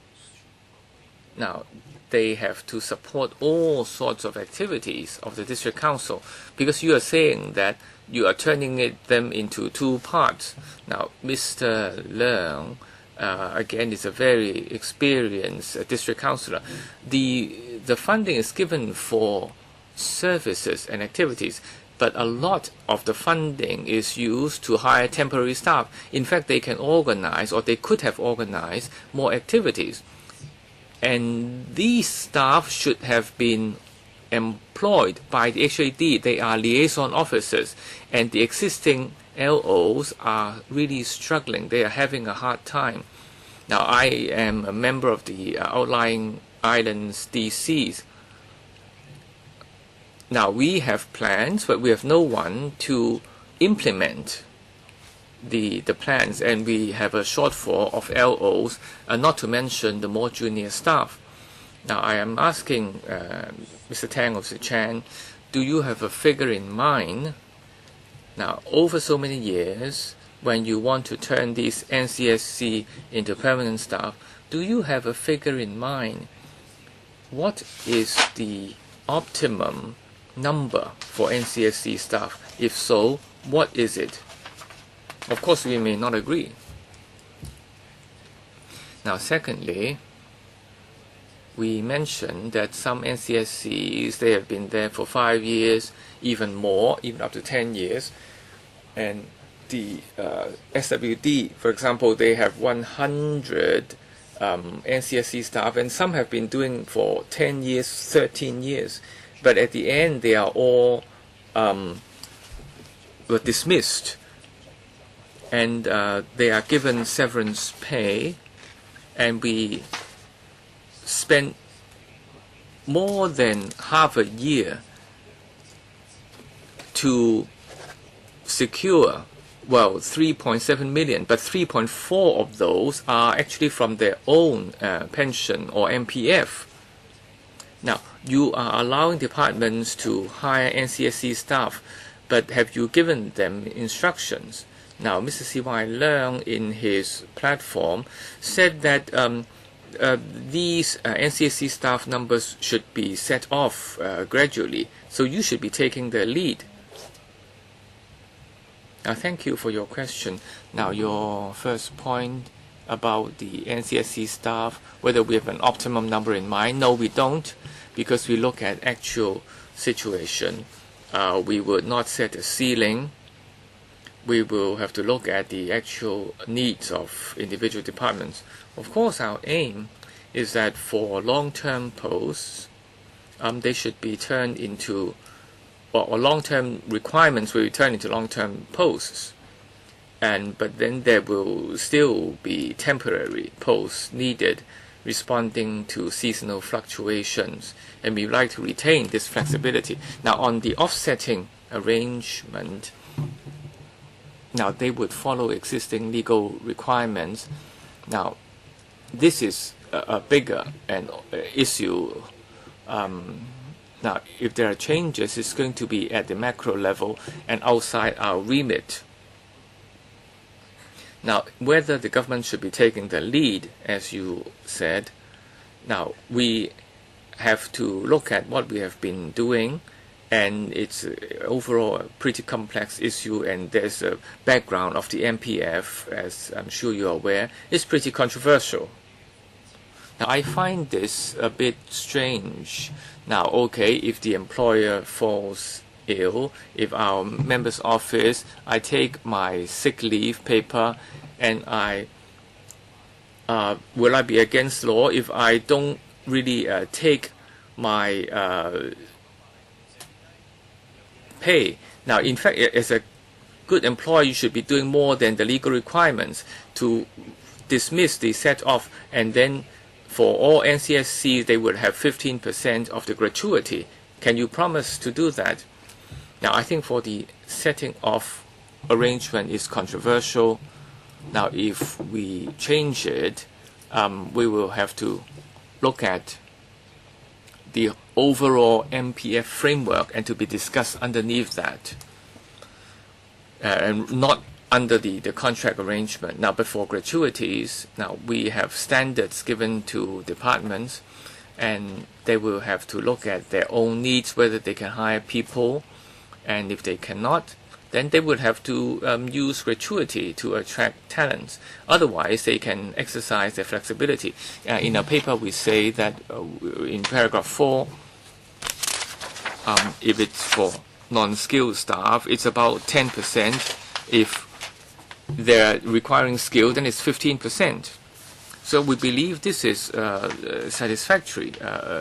now, they have to support all sorts of activities of the district council, because you are saying that you are turning them into two parts. Now, Mr. Leung, again, is a very experienced district councillor. The funding is given for services and activities, but a lot of the funding is used to hire temporary staff. In fact, they can organize, or they could have organized, more activities. And these staff should have been employed by the HAD. They are liaison officers, and the existing LOs are really struggling. They are having a hard time. Now, I am a member of the outlying islands DCs. Now, we have plans, but we have no one to implement the plans, and we have a shortfall of LOs, not to mention the more junior staff. Now, I am asking Mr. Tang or Mr. Chan, do you have a figure in mind? Now, over so many years, when you want to turn these NCSC into permanent staff, do you have a figure in mind? What is the optimum number for NCSC staff? If so, what is it? Of course, we may not agree. Now, secondly, we mentioned that some NCSCs, they have been there for 5 years, even more, even up to 10 years. And the SWD, for example, they have 100 NCSC staff, and some have been doing for 10 years, 13 years. But at the end, they are all were dismissed. And they are given severance pay, and we spent more than half a year to secure, well, 3.7 million, but 3.4 of those are actually from their own pension or MPF. Now, you are allowing departments to hire NCSC staff, but have you given them instructions? Now, Mr. C.Y. Leung, in his platform, said that these NCSC staff numbers should be set off gradually, so you should be taking the lead. Now, thank you for your question. Now, your first point about the NCSC staff, whether we have an optimum number in mind. No, we don't, because we look at actual situation. We would not set a ceiling. We will have to look at the actual needs of individual departments. Of course, our aim is that for long-term posts, they should be turned into, or long-term requirements will be turned into long-term posts. But then there will still be temporary posts needed, responding to seasonal fluctuations, and we like to retain this flexibility. Now, on the offsetting arrangement, now they would follow existing legal requirements. Now, this is a bigger issue. Now, if there are changes, it's going to be at the macro level and outside our remit. Now, whether the government should be taking the lead, as you said, now we have to look at what we have been doing, and it's overall a pretty complex issue, and there's a background of the MPF, as I'm sure you're aware. It's pretty controversial. Now, I find this a bit strange. Now, okay, if the employer falls ill, if our member's office, I take my sick leave paper, and will I be against law if I don't really take my pay? Now, in fact, as a good employer, you should be doing more than the legal requirements to dismiss the set-off, and then for all NCSCs, they would have 15% of the gratuity. Can you promise to do that? Now, I think for the setting off arrangement is controversial. Now, if we change it, we will have to look at the overall MPF framework and to be discussed underneath that, and not under the contract arrangement. Now, but for gratuities, now we have standards given to departments, and they will have to look at their own needs, whether they can hire people, and if they cannot, then they would have to use gratuity to attract talents. Otherwise, they can exercise their flexibility. In our paper, we say that in paragraph 4, if it's for non-skilled staff, it's about 10%. If they're requiring skill, then it's 15%. So we believe this is a satisfactory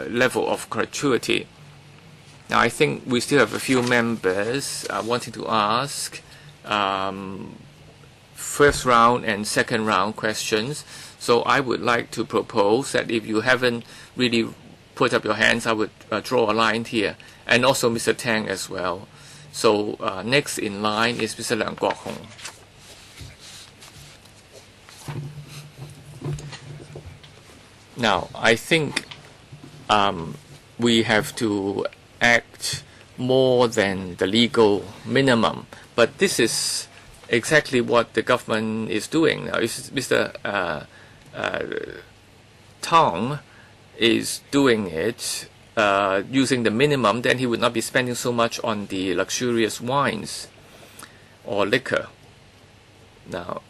level of gratuity. Now, I think we still have a few members wanting to ask first round and second round questions. So I would like to propose that if you haven't really put up your hands, I would draw a line here, and also Mr. Tang as well. So next in line is Mr. Leung Kwok Hong. Now, I think we have to act more than the legal minimum, but this is exactly what the government is doing. Now, if Mr. Tong is doing it using the minimum, then he would not be spending so much on the luxurious wines or liquor. Now,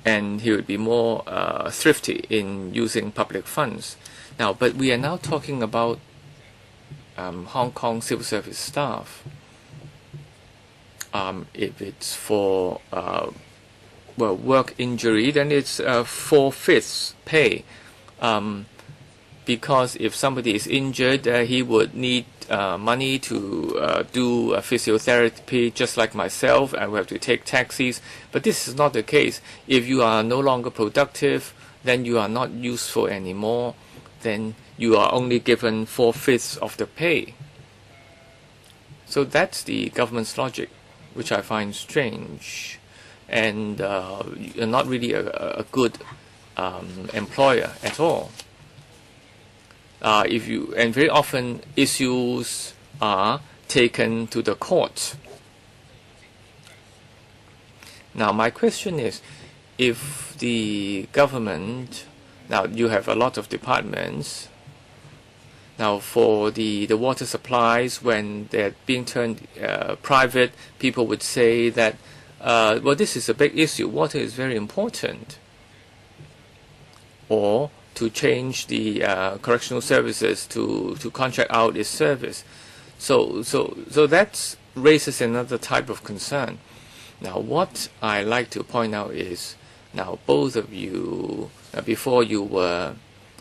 and he would be more thrifty in using public funds. Now, but we are now talking about Hong Kong civil service staff. If it's for work injury, then it's 4/5 pay. Because if somebody is injured, he would need money to do physiotherapy, just like myself. I will have to take taxis. But this is not the case. If you are no longer productive, then you are not useful anymore. Then you are only given 4/5 of the pay. So that's the government's logic, which I find strange. And you're not really a good employer at all. and very often issues are taken to the court. Now, my question is, if the government, now you have a lot of departments, now for the water supplies, when they're being turned private, people would say that, well, this is a big issue, water is very important. Or to change the correctional services to contract out its service. So that raises another type of concern. Now, what I like to point out is, now both of you, before you were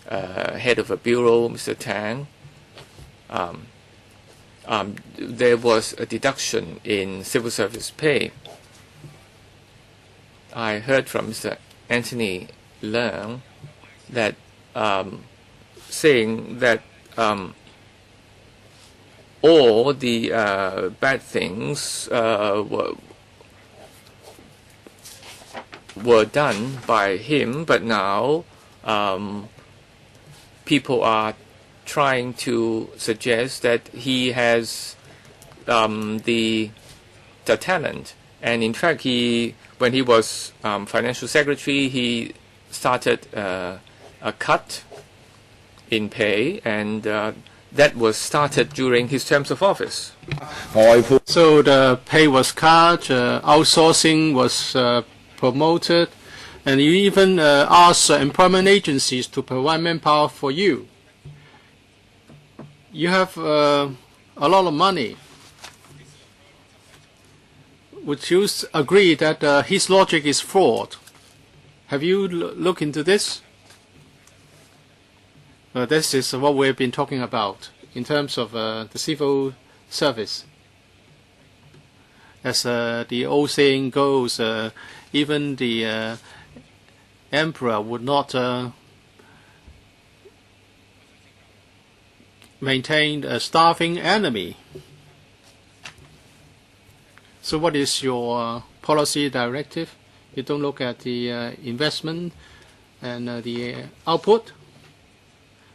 head of a bureau, Mr. Tan, there was a deduction in civil service pay. I heard from Mr. Anthony Leung that saying that all the bad things were done by him, but now people are trying to suggest that he has the talent, and in fact, when he was financial secretary, he started a cut in pay, and that was started during his terms of office. So the pay was cut, outsourcing was promoted, and you even asked employment agencies to provide manpower for you. You have a lot of money. Would you agree that his logic is flawed? Have you looked into this? This is what we've been talking about in terms of the civil service. As the old saying goes, even the emperor would not maintain a starving enemy. So what is your policy directive? You don't look at the investment and the output?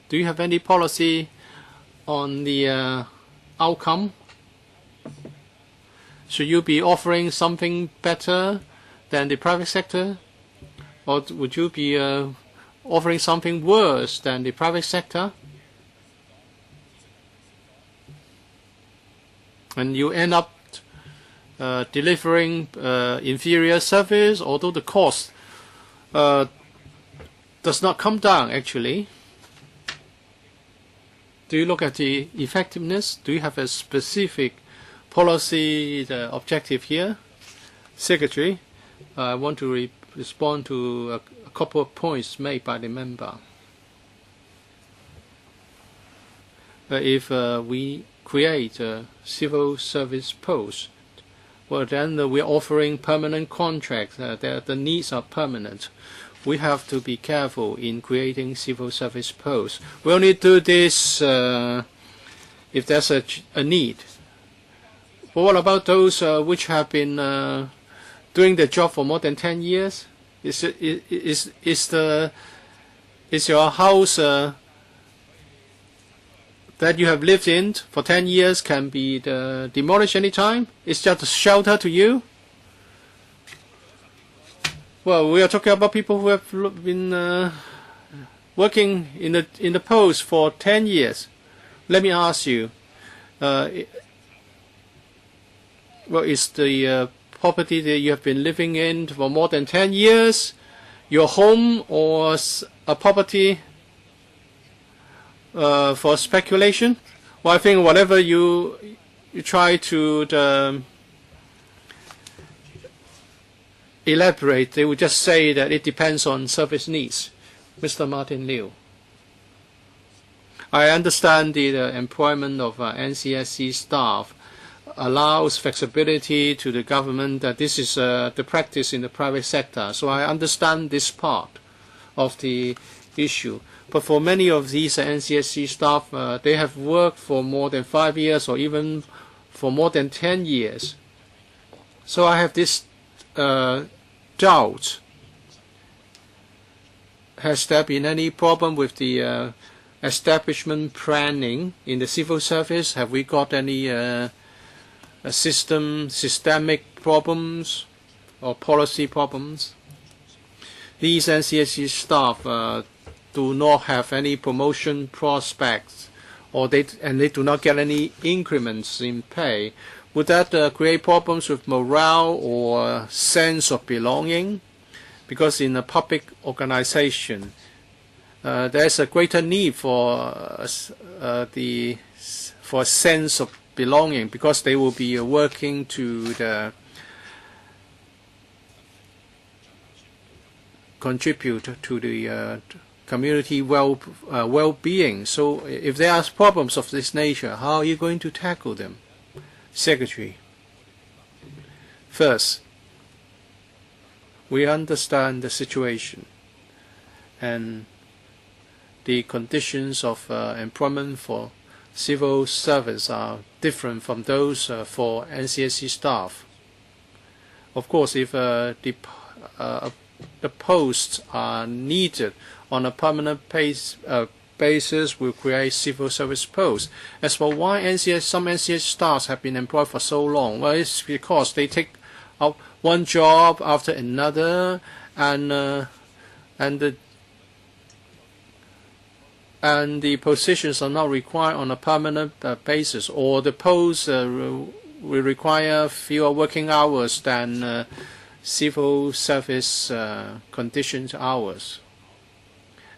Do you have any policy on the outcome? Should you be offering something better than the private sector? Or would you be offering something worse than the private sector? And you end up delivering inferior service, although the cost does not come down actually. Do you look at the effectiveness? Do you have a specific policy objective here? Secretary, I want to respond to a couple of points made by the member. If we create a civil service post, well, then we're offering permanent contracts. The needs are permanent. We have to be careful in creating civil service posts. We only do this if there's a need. But what about those which have been doing the job for more than 10 years? Is your house that you have lived in for 10 years can be demolished anytime? It's just a shelter to you? Well, we are talking about people who have been working in the post for 10 years. Let me ask you, well, is the property that you have been living in for more than 10 years your home or a property for speculation? Well, I think whatever you try to elaborate, they would just say that it depends on service needs. Mr. Martin Liu. I understand the employment of NCSC staff allows flexibility to the government, that this is the practice in the private sector. So I understand this part of the issue. But for many of these NCSC staff, they have worked for more than 5 years or even for more than 10 years. So I have this doubt. Has there been any problem with the establishment planning in the civil service? Have we got any systemic problems or policy problems? These NCSC staff do not have any promotion prospects, and they do not get any increments in pay. Would that create problems with morale or sense of belonging? Because in a public organization, there's a greater need for a sense of belonging, because they will be working to contribute to the community well-being. So if there are problems of this nature, how are you going to tackle them? Secretary. First, we understand the situation and the conditions of employment for civil service are different from those for NCSC staff. Of course, if the posts are needed on a permanent basis, will create civil service posts. As for why some NCSC staffs have been employed for so long, well, it's because they take up one job after another, and the positions are not required on a permanent basis, or the posts will require fewer working hours than civil service conditioned hours.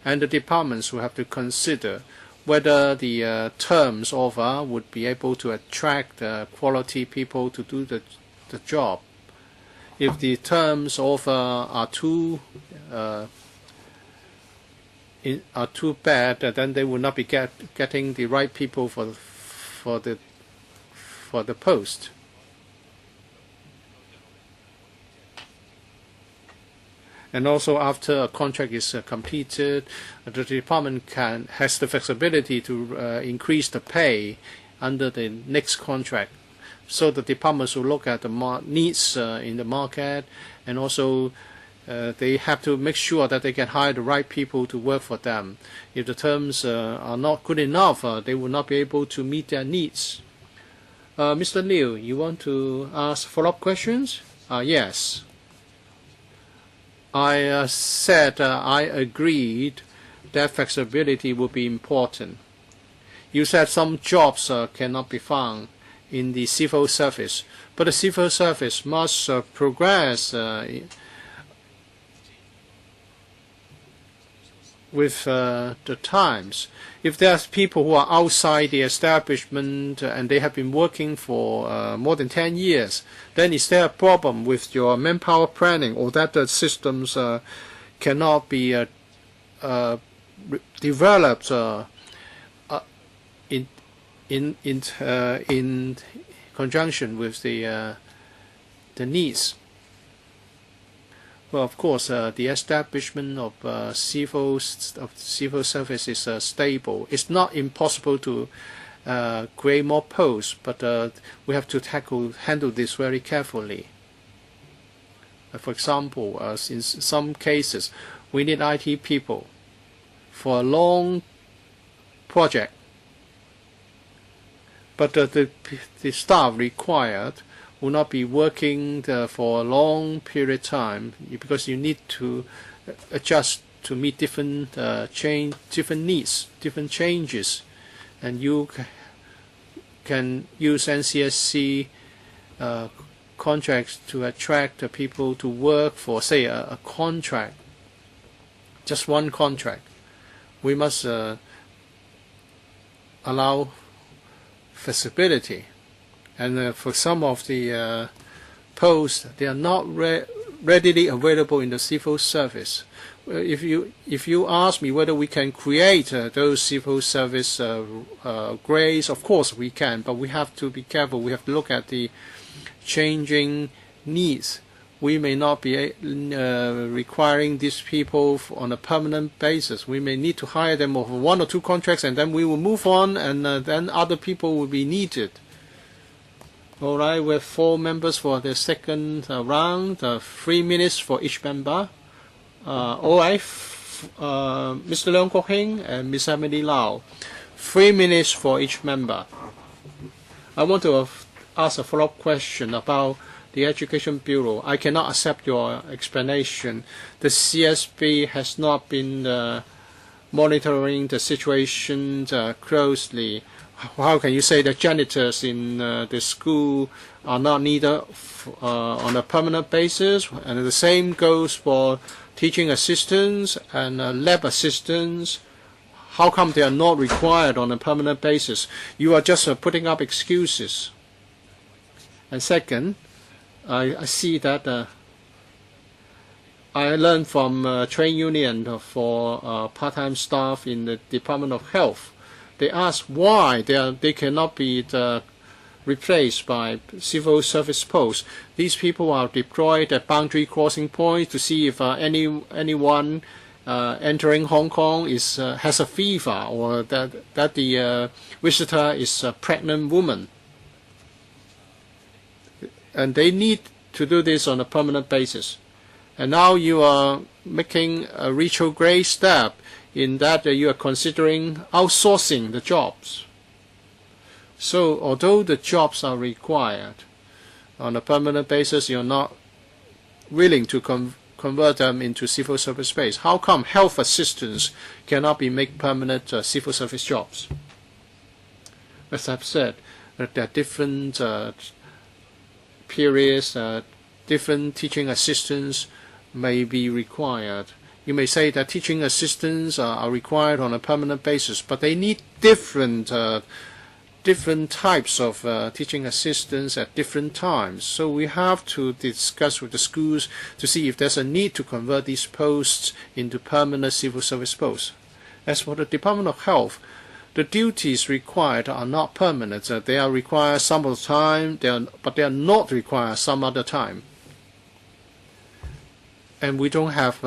And the departments will have to consider whether the terms offer would be able to attract quality people to do the job. If the terms offer are too bad, then they will not be getting the right people for the post. And also, after a contract is completed, the department has the flexibility to increase the pay under the next contract. So the departments will look at the needs in the market, and also they have to make sure that they can hire the right people to work for them. If the terms are not good enough, they will not be able to meet their needs. Mr. Liu, you want to ask follow-up questions? Yes. I said I agreed that flexibility would be important. You said some jobs cannot be found in the civil service, but the civil service must progress with the times. If there's people who are outside the establishment and they have been working for more than 10 years, then is there a problem with your manpower planning, or that the systems cannot be developed in conjunction with the needs? Well, of course, the establishment of civil service is stable. It's not impossible to create more posts, but we have to handle this very carefully. For example, in some cases, we need IT people for a long project, but the staff required will not be working for a long period of time, because you need to adjust to meet different needs, different changes, and you can use NCSC contracts to attract people to work for, say, a contract, just one contract. We must allow flexibility. And for some of the posts, they are not readily available in the civil service. If you ask me whether we can create those civil service grades, of course we can, but we have to be careful. We have to look at the changing needs. We may not be requiring these people on a permanent basis. We may need to hire them over 1 or 2 contracts, and then we will move on, and then other people will be needed. All right, we have 4 members for the second round, 3 minutes for each member. All right, Mr. Leung Kok Heng and Ms. Emily Lau. 3 minutes for each member. I want to ask a follow-up question about the Education Bureau. I cannot accept your explanation. The CSB has not been monitoring the situation closely. How can you say that janitors in the school are not needed on a permanent basis? And the same goes for teaching assistants and lab assistants. How come they are not required on a permanent basis? You are just putting up excuses. And second, I see that I learned from trade union for part-time staff in the Department of Health. They ask why they cannot be replaced by civil service posts. These people are deployed at boundary crossing points to see if anyone entering Hong Kong has a fever, or that the visitor is a pregnant woman. And they need to do this on a permanent basis. And now you are making a retrograde step in that you are considering outsourcing the jobs. So although the jobs are required on a permanent basis, you're not willing to convert them into civil service space. How come health assistants cannot be made permanent civil service jobs? As I've said, that there are different periods, different teaching assistants may be required. You may say that teaching assistants are required on a permanent basis, but they need different types of teaching assistants at different times. So we have to discuss with the schools to see if there's a need to convert these posts into permanent civil service posts. As for the Department of Health, the duties required are not permanent. They are required some of the time, but they are not required some other time. And we don't have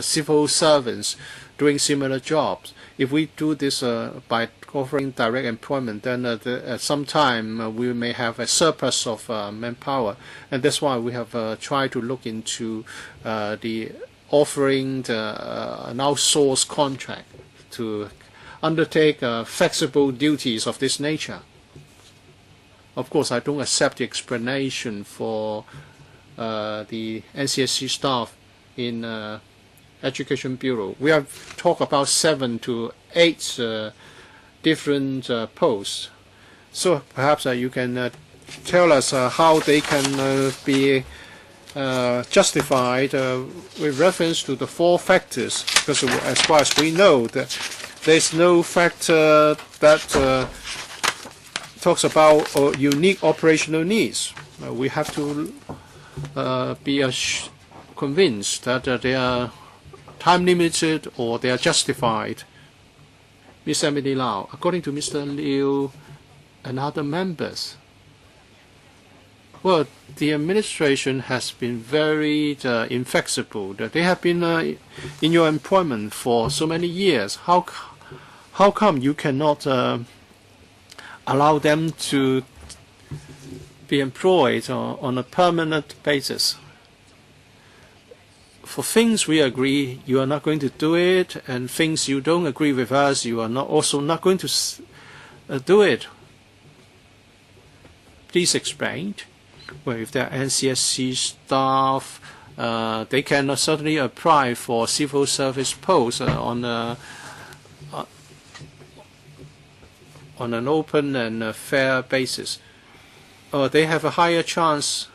civil servants doing similar jobs. If we do this by offering direct employment, then at some time we may have a surplus of manpower, and that's why we have tried to look into the offering an outsourced contract to undertake flexible duties of this nature. Of course, I don't accept the explanation for the NCSC staff in Education Bureau. We have talked about 7 to 8 different posts. So perhaps you can tell us how they can be justified with reference to the 4 factors, because as far as we know, there's no factor that talks about unique operational needs. We have to be convinced that they are time limited or they are justified. Ms. Emily Lau, according to Mr. Liu and other members, well, the administration has been very inflexible. They have been in your employment for so many years. How come you cannot allow them to be employed on a permanent basis? For things we agree, you are not going to do it, and things you don't agree with us, you are also not going to do it. Please explain. Well, if they are NCSC staff, they can certainly apply for civil service posts on an open and fair basis. They have a higher chance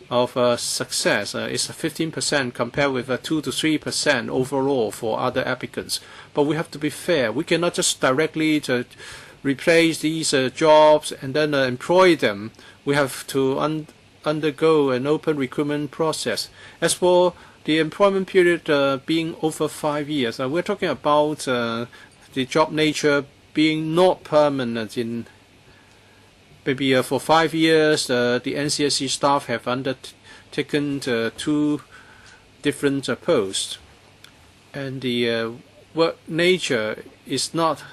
of success. It's 15% compared with 2 to 3% overall for other applicants. But we have to be fair. We cannot just directly replace these jobs and then employ them. We have to undergo an open recruitment process. As for the employment period being over 5 years, we're talking about the job nature being not permanent. In maybe for 5 years, the NCSC staff have undertaken 2 different posts, and the work nature is not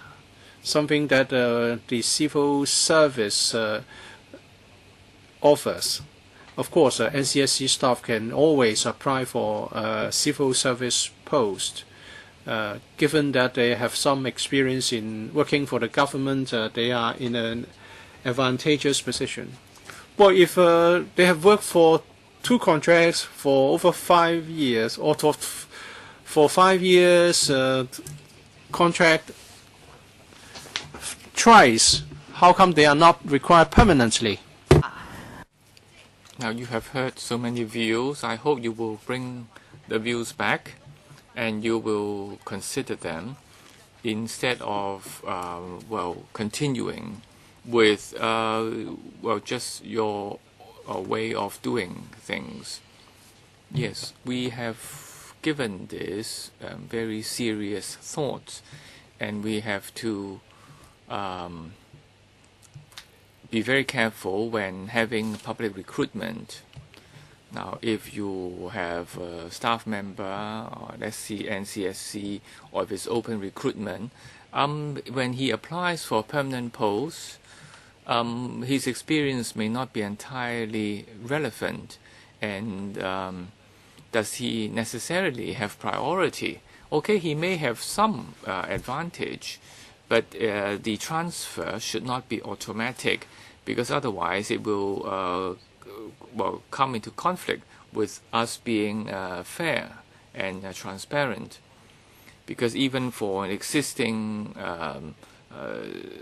something that the civil service offers. Of course, NCSC staff can always apply for civil service post. Given that they have some experience in working for the government, they are in an advantageous position. But if they have worked for 2 contracts for over 5 years, or for 5 years contract twice, how come they are not required permanently? Now you have heard so many views. I hope you will bring the views back and you will consider them instead of continuing with just your way of doing things. Yes, we have given this very serious thought, and we have to be very careful when having public recruitment. Now, if you have a staff member, or let's see NCSC, or if it's open recruitment, when he applies for a permanent post, his experience may not be entirely relevant, and does he necessarily have priority? Okay, he may have some advantage, but the transfer should not be automatic, because otherwise it will come into conflict with us being fair and transparent. Because even for an existing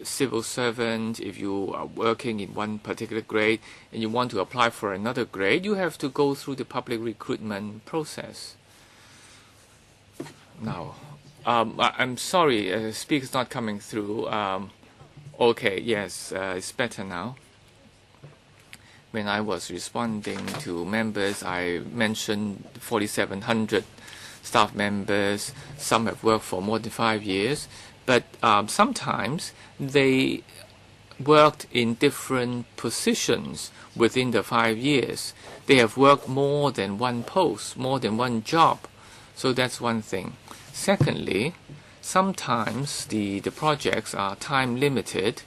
civil servant, if you are working in one particular grade and you want to apply for another grade, you have to go through the public recruitment process. Now, I'm sorry, speaker's not coming through. Okay, yes, it's better now. When I was responding to members, I mentioned 4,700 staff members. Some have worked for more than 5 years, but sometimes they worked in different positions within the 5 years. They have worked more than one post, more than one job. So that's one thing. Secondly, sometimes the projects are time limited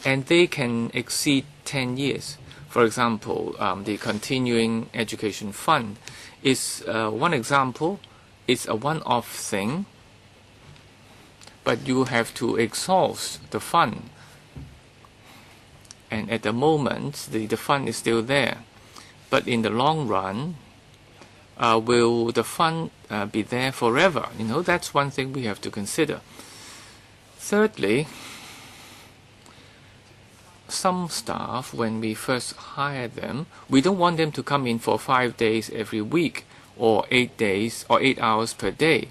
and they can exceed 10 years. For example, the Continuing Education Fund is one example. It's a one-off thing, but you have to exhaust the fund. And at the moment, the fund is still there. But in the long run, will the fund be there forever? You know, that's one thing we have to consider. Thirdly, some staff, when we first hire them, we don't want them to come in for 5 days every week, or 8 days, or 8 hours per day.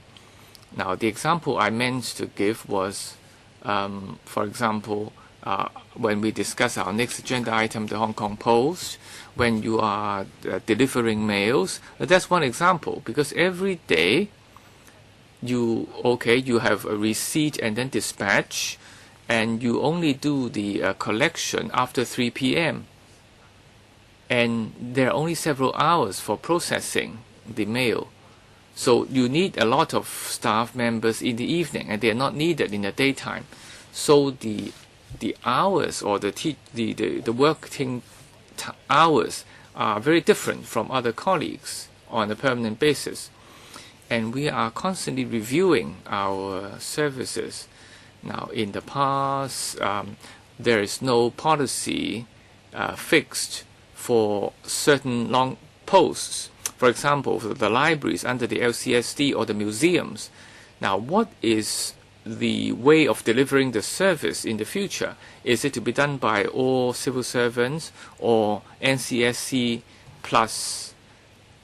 Now, the example I meant to give was, for example, when we discuss our next agenda item, the Hong Kong Post, when you are delivering mails, that's one example, because every day you have a receipt and then dispatch, and you only do the collection after 3 p.m. And there are only several hours for processing the mail. So you need a lot of staff members in the evening, and they are not needed in the daytime. So the hours, or the working hours, are very different from other colleagues on a permanent basis. And we are constantly reviewing our services. Now, in the past, there is no policy fixed for certain long posts. For example, for the libraries under the LCSD or the museums. Now, what is the way of delivering the service in the future? Is it to be done by all civil servants, or NCSC plus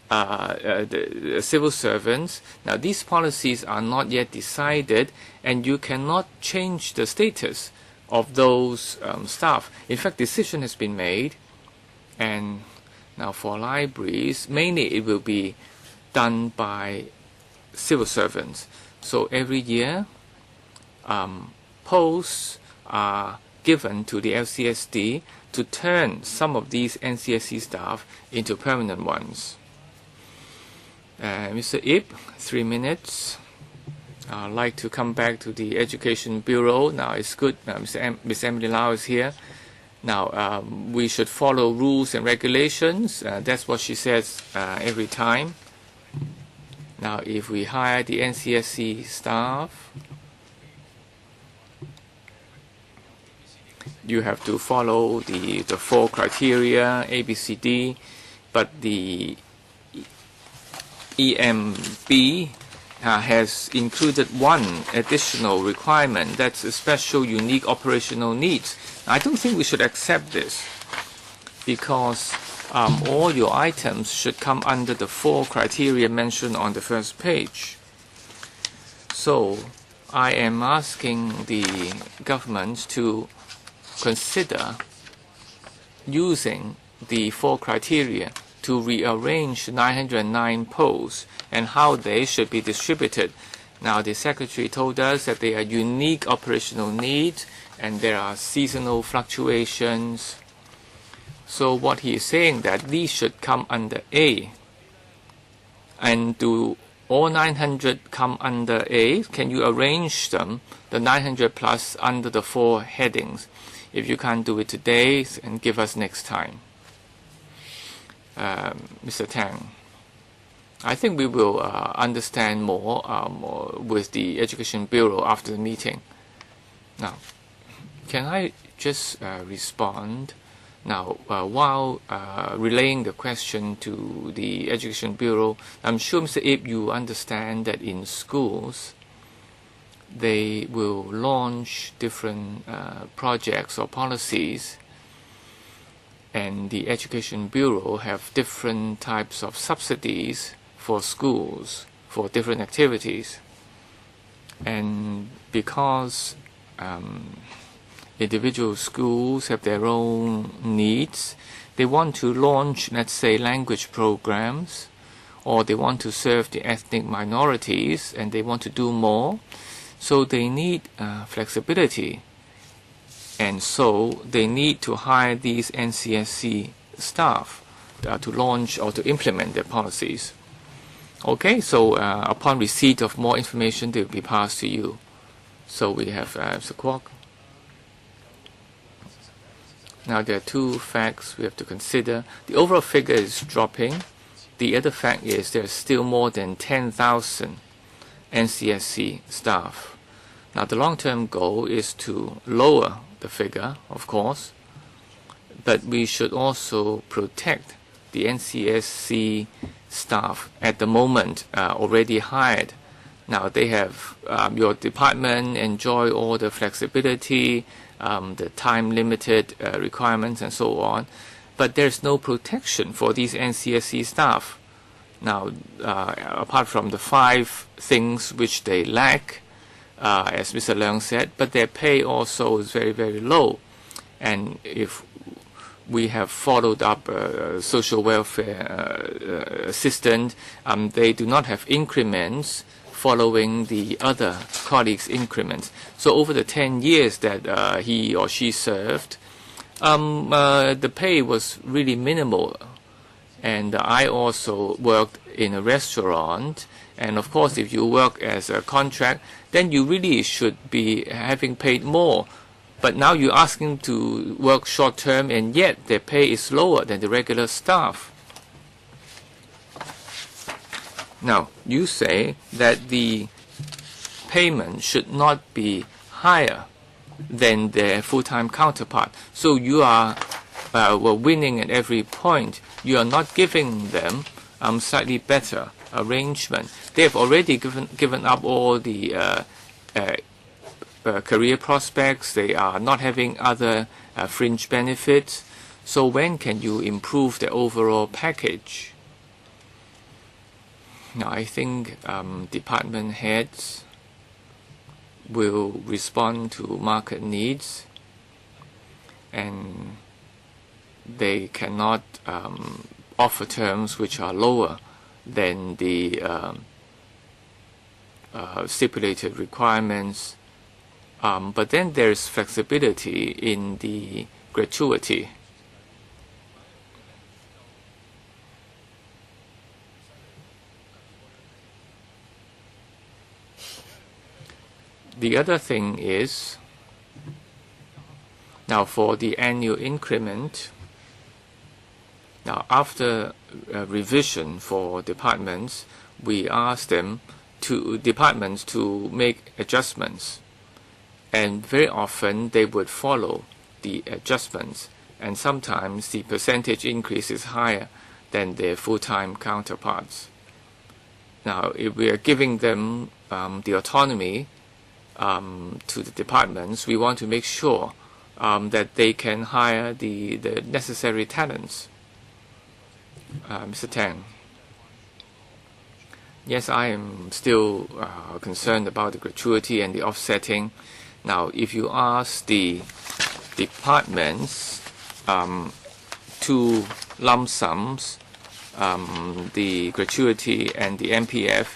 the civil servants? Now, these policies are not yet decided, and you cannot change the status of those staff. In fact, decision has been made, and now for libraries, mainly it will be done by civil servants. So every year, posts are given to the LCSD to turn some of these NCSC staff into permanent ones. Mr. Ip, 3 minutes. I'd like to come back to the Education Bureau. Now, it's good. Ms. Emily Lau is here. Now, we should follow rules and regulations. That's what she says every time. Now, if we hire the NCSC staff, you have to follow the 4 criteria, A, B, C, D, but the EMB has included one additional requirement, that's a special unique operational needs. I don't think we should accept this, because all your items should come under the 4 criteria mentioned on the first page. So I am asking the government to consider using the 4 criteria to rearrange 909 posts and how they should be distributed. Now, the Secretary told us that they are unique operational needs and there are seasonal fluctuations. So what he is saying that these should come under A. And do all 900 come under A? Can you arrange them, the 900 plus, under the 4 headings? If you can't do it today, and give us next time. Mr. Tang, I think we will understand more with the Education Bureau after the meeting. Now, can I just respond? Now, while relaying the question to the Education Bureau, I'm sure, Mr. Ip, you understand that in schools, they will launch different projects or policies, and the Education Bureau have different types of subsidies for schools for different activities. And because individual schools have their own needs, they want to launch, let's say, language programs, or they want to serve the ethnic minorities and they want to do more. So they need flexibility, and so they need to hire these NCSC staff to launch or to implement their policies. Okay, so upon receipt of more information, they will be passed to you. So we have Mr. Kwok. Now there are 2 facts we have to consider. The overall figure is dropping. The other fact is there's still more than 10,000 NCSC staff. Now the long-term goal is to lower the figure, of course, but we should also protect the NCSC staff at the moment already hired. Now they have your department enjoy all the flexibility, the time-limited requirements and so on, but there's no protection for these NCSC staff. Now, apart from the 5 things which they lack, as Mr. Leung said, but their pay also is very, very low. And if we have followed up social welfare assistant, they do not have increments following the other colleagues' increments. So over the 10 years that he or she served, the pay was really minimal. And I also worked in a restaurant, and of course if you work as a contract, then you really should be having paid more. But now you're asking to work short term, and yet their pay is lower than the regular staff. Now, you say that the payment should not be higher than their full-time counterpart. So you are winning at every point. You are not giving them slightly better arrangement. They have already given up all the career prospects. They are not having other fringe benefits. So when can you improve the overall package? Now, I think department heads will respond to market needs, and they cannot offer terms which are lower than the stipulated requirements. But then there's flexibility in the gratuity. The other thing is, now for the annual increment, now after revision for departments, we ask them to departments to make adjustments, and very often they would follow the adjustments, and sometimes the percentage increase is higher than their full-time counterparts. Now, if we are giving them the autonomy to the departments, we want to make sure that they can hire the necessary talents. Mr. Tang. Yes, I am still concerned about the gratuity and the offsetting. Now, if you ask the departments two lump sums, the gratuity and the MPF,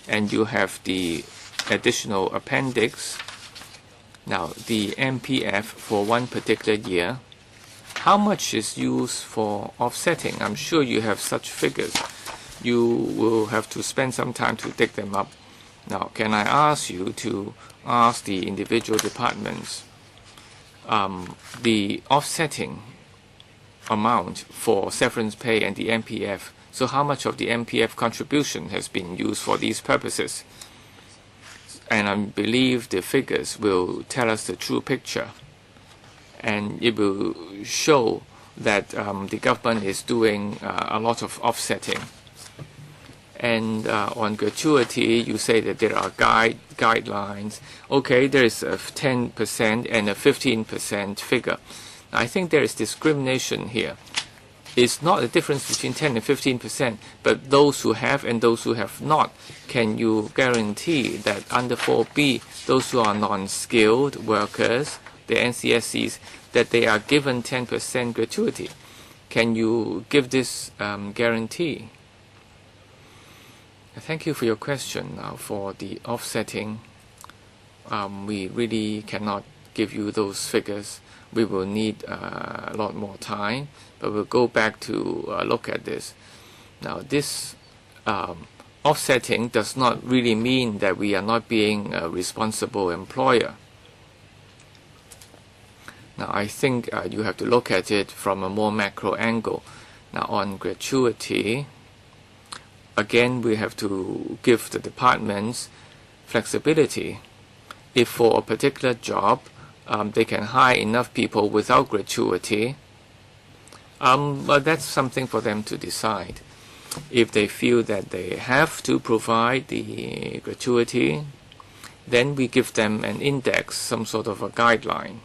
and you have the additional appendix. Now, the MPF for one particular year, how much is used for offsetting? I'm sure you have such figures. You will have to spend some time to dig them up. Now, can I ask you to ask the individual departments the offsetting amount for severance pay and the MPF? So how much of the MPF contribution has been used for these purposes? And I believe the figures will tell us the true picture. And it will show that the government is doing a lot of offsetting. And on gratuity, you say that there are guidelines. Okay, there is a 10% and a 15% figure. I think there is discrimination here. It's not a difference between 10 and 15%, but those who have and those who have not. Can you guarantee that under 4B, those who are non-skilled workers, the NCSCs, that they are given 10% gratuity? Can you give this guarantee? Thank you for your question. Now, for the offsetting, we really cannot give you those figures. We will need a lot more time, but we'll go back to look at this. Now, this offsetting does not really mean that we are not being a responsible employer. Now, I think you have to look at it from a more macro angle. Now, on gratuity, again, we have to give the departments flexibility. If for a particular job, they can hire enough people without gratuity, but that's something for them to decide. If they feel that they have to provide the gratuity, then we give them an index, some sort of a guideline.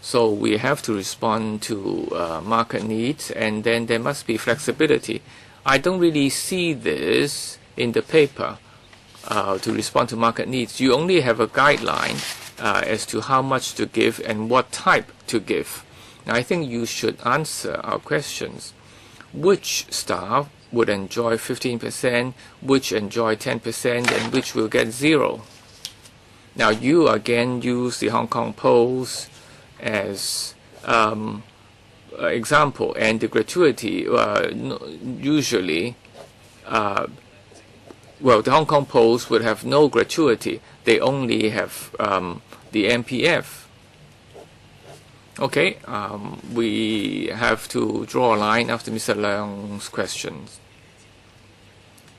So we have to respond to market needs, and then there must be flexibility. I don't really see this in the paper to respond to market needs. You only have a guideline as to how much to give and what type to give. Now, I think you should answer our questions. Which staff would enjoy 15%, which enjoy 10%, and which will get 0? Now, you again use the Hong Kong Post as example, and the gratuity usually, well, the Hong Kong Post would have no gratuity. They only have the MPF. Okay, we have to draw a line after Mr. Leung's questions.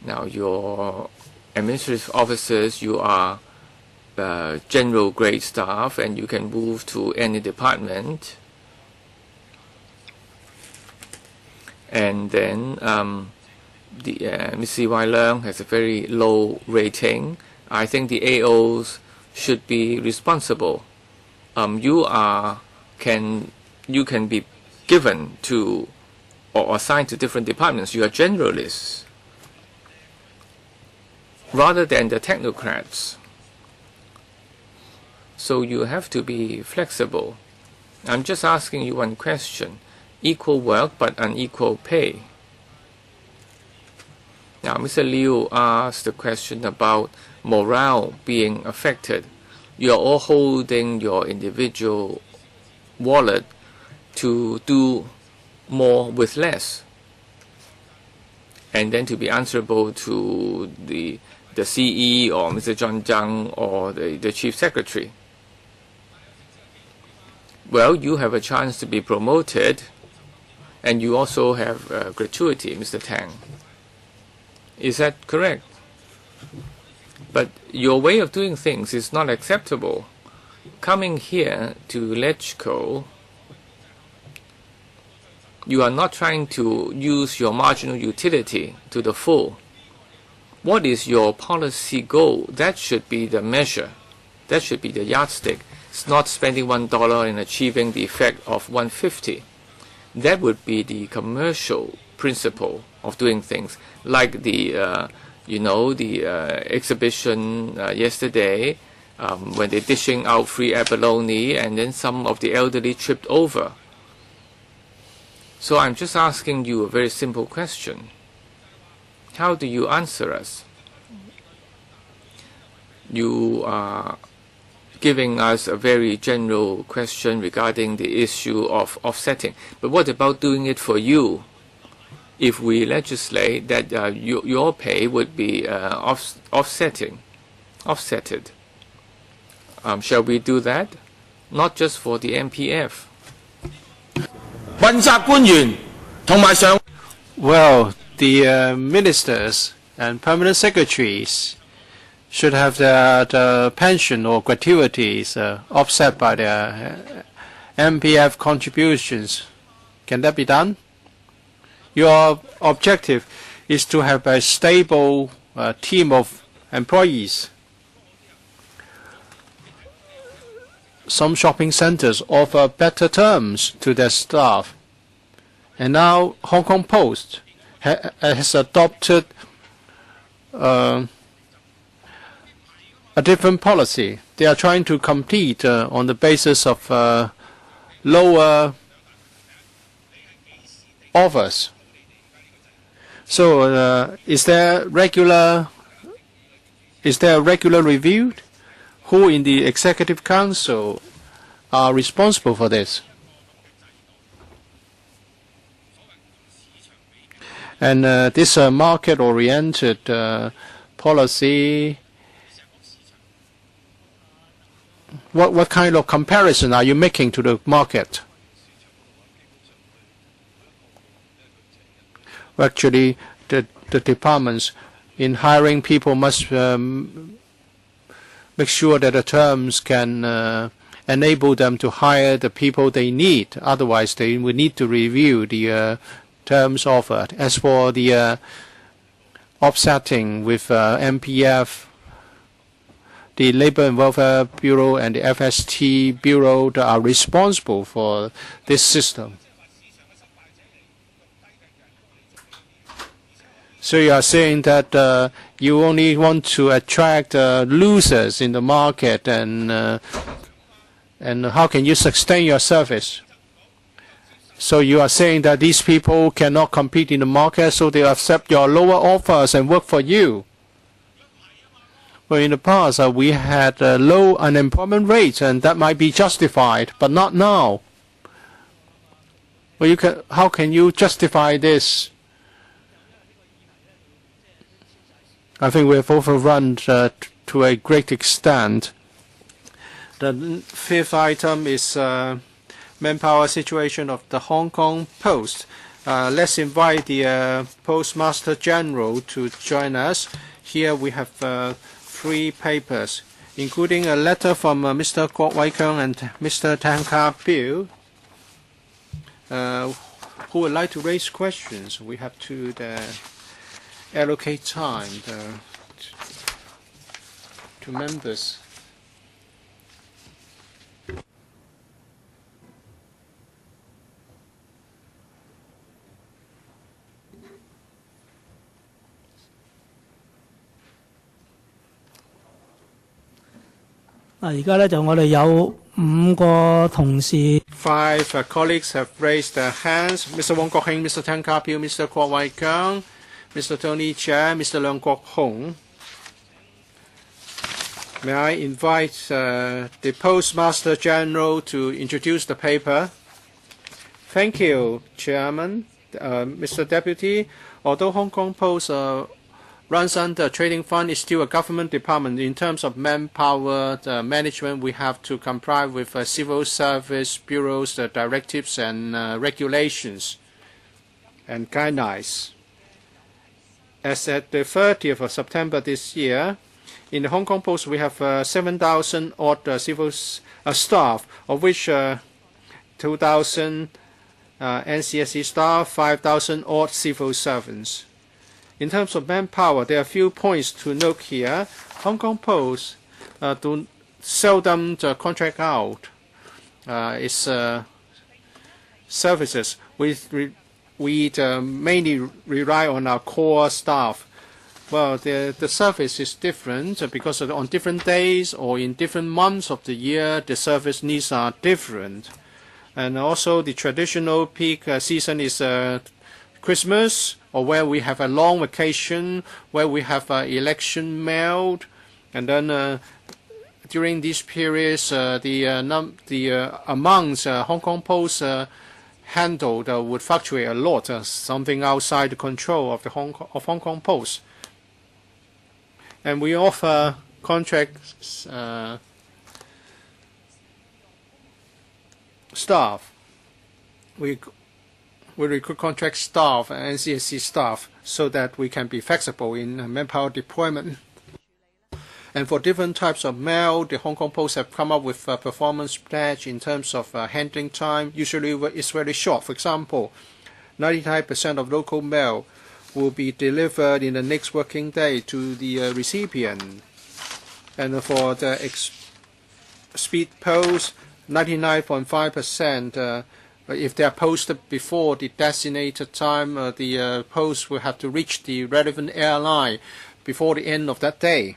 Now, your administrative officers, you are general grade staff, and you can move to any department. And then Ms. C.Y. Leung has a very low rating. I think the AOs should be responsible. You can be given to or assigned to different departments. You are generalists rather than the technocrats. So you have to be flexible. I'm just asking you one question. Equal work but unequal pay. Now, Mr. Liu asked the question about morale being affected. You are all holding your individual wallet to do more with less, and then to be answerable to the CE or Mr. John Zhang or the Chief Secretary. Well, you have a chance to be promoted, and you also have gratuity, Mr. Tang. Is that correct? But your way of doing things is not acceptable. Coming here to LegCo, you are not trying to use your marginal utility to the full. What is your policy goal? That should be the measure. That should be the yardstick. It's not spending $1 and achieving the effect of 150. That would be the commercial principle of doing things, like the exhibition yesterday when they're dishing out free abalone and then some of the elderly tripped over. So I'm just asking you a very simple question. How do you answer us? You are giving us a very general question regarding the issue of offsetting. But what about doing it for you? If we legislate that your pay would be offsetted, shall we do that? Not just for the MPF. Well, the ministers and permanent secretaries should have their pension or gratuities offset by their MPF contributions. Can that be done? Your objective is to have a stable team of employees. Some shopping centers offer better terms to their staff. And now Hong Kong Post has adopted a different policy. They are trying to compete on the basis of lower offers. So is there a regular review? Who in the Executive Council are responsible for this? And this market-oriented policy, what kind of comparison are you making to the market? Actually, the departments in hiring people must make sure that the terms can enable them to hire the people they need. Otherwise, they will need to review the terms offered. As for the offsetting with MPF, the Labor and Welfare Bureau and the FST Bureau that are responsible for this system. So you are saying that you only want to attract losers in the market, and how can you sustain your service? So you are saying that these people cannot compete in the market, so they accept your lower offers and work for you. Well, in the past, we had low unemployment rates, and that might be justified, but not now. Well, how can you justify this? I think we have overrun to a great extent. The fifth item is manpower situation of the Hong Kong Post. Let's invite the Postmaster General to join us. Here we have 3 papers, including a letter from Mr. Kwok Wai Keung and Mr. Tan Ka Biu, who would like to raise questions. We have to allocate time to members. Five colleagues have raised their hands. Mr. Wong Kok Heng, Mr. Tan Ka Biu, Mr. Kwok Wai Keung, Mr. Tony Chia, Mr. Leung Kwok Hong. May I invite the Postmaster General to introduce the paper? Thank you, Chairman. Mr. Deputy, although Hong Kong Post runs under a trading fund, is still a government department. In terms of manpower management, we have to comply with civil service bureaus, directives and regulations and guidelines. as at the 30th of September this year, in the Hong Kong Post, we have 7,000 odd civil staff, of which 2,000 NCSC staff, 5,000 odd civil servants. In terms of manpower, there are a few points to note here. Hong Kong Post do seldom contract out its services. We mainly rely on our core staff. Well, the service is different because on different days or in different months of the year, the service needs are different. And also the traditional peak season is Christmas, or where we have a long vacation, where we have election mailed, and then during these periods, the amounts Hong Kong Post handled would fluctuate a lot, something outside the control of the Hong Kong Post. And we offer contract staff. We recruit contract staff and NCSC staff so that we can be flexible in manpower deployment. And for different types of mail, the Hong Kong Post have come up with a performance pledge in terms of handling time. Usually it's very short. For example, 99% of local mail will be delivered in the next working day to the recipient. And for the speed post, 99.5%. If they are posted before the designated time, the post will have to reach the relevant airline before the end of that day.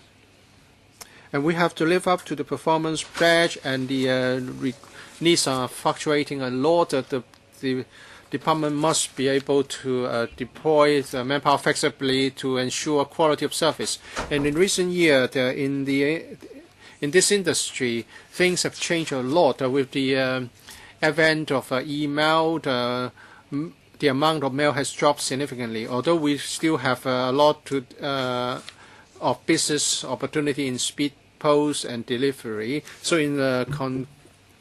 And we have to live up to the performance pledge, and the needs are fluctuating a lot. The department must be able to deploy the manpower flexibly to ensure quality of service. And in recent years, in this industry, things have changed a lot with the advent of email. The amount of mail has dropped significantly, although we still have a lot of business opportunity in speed post and delivery. So in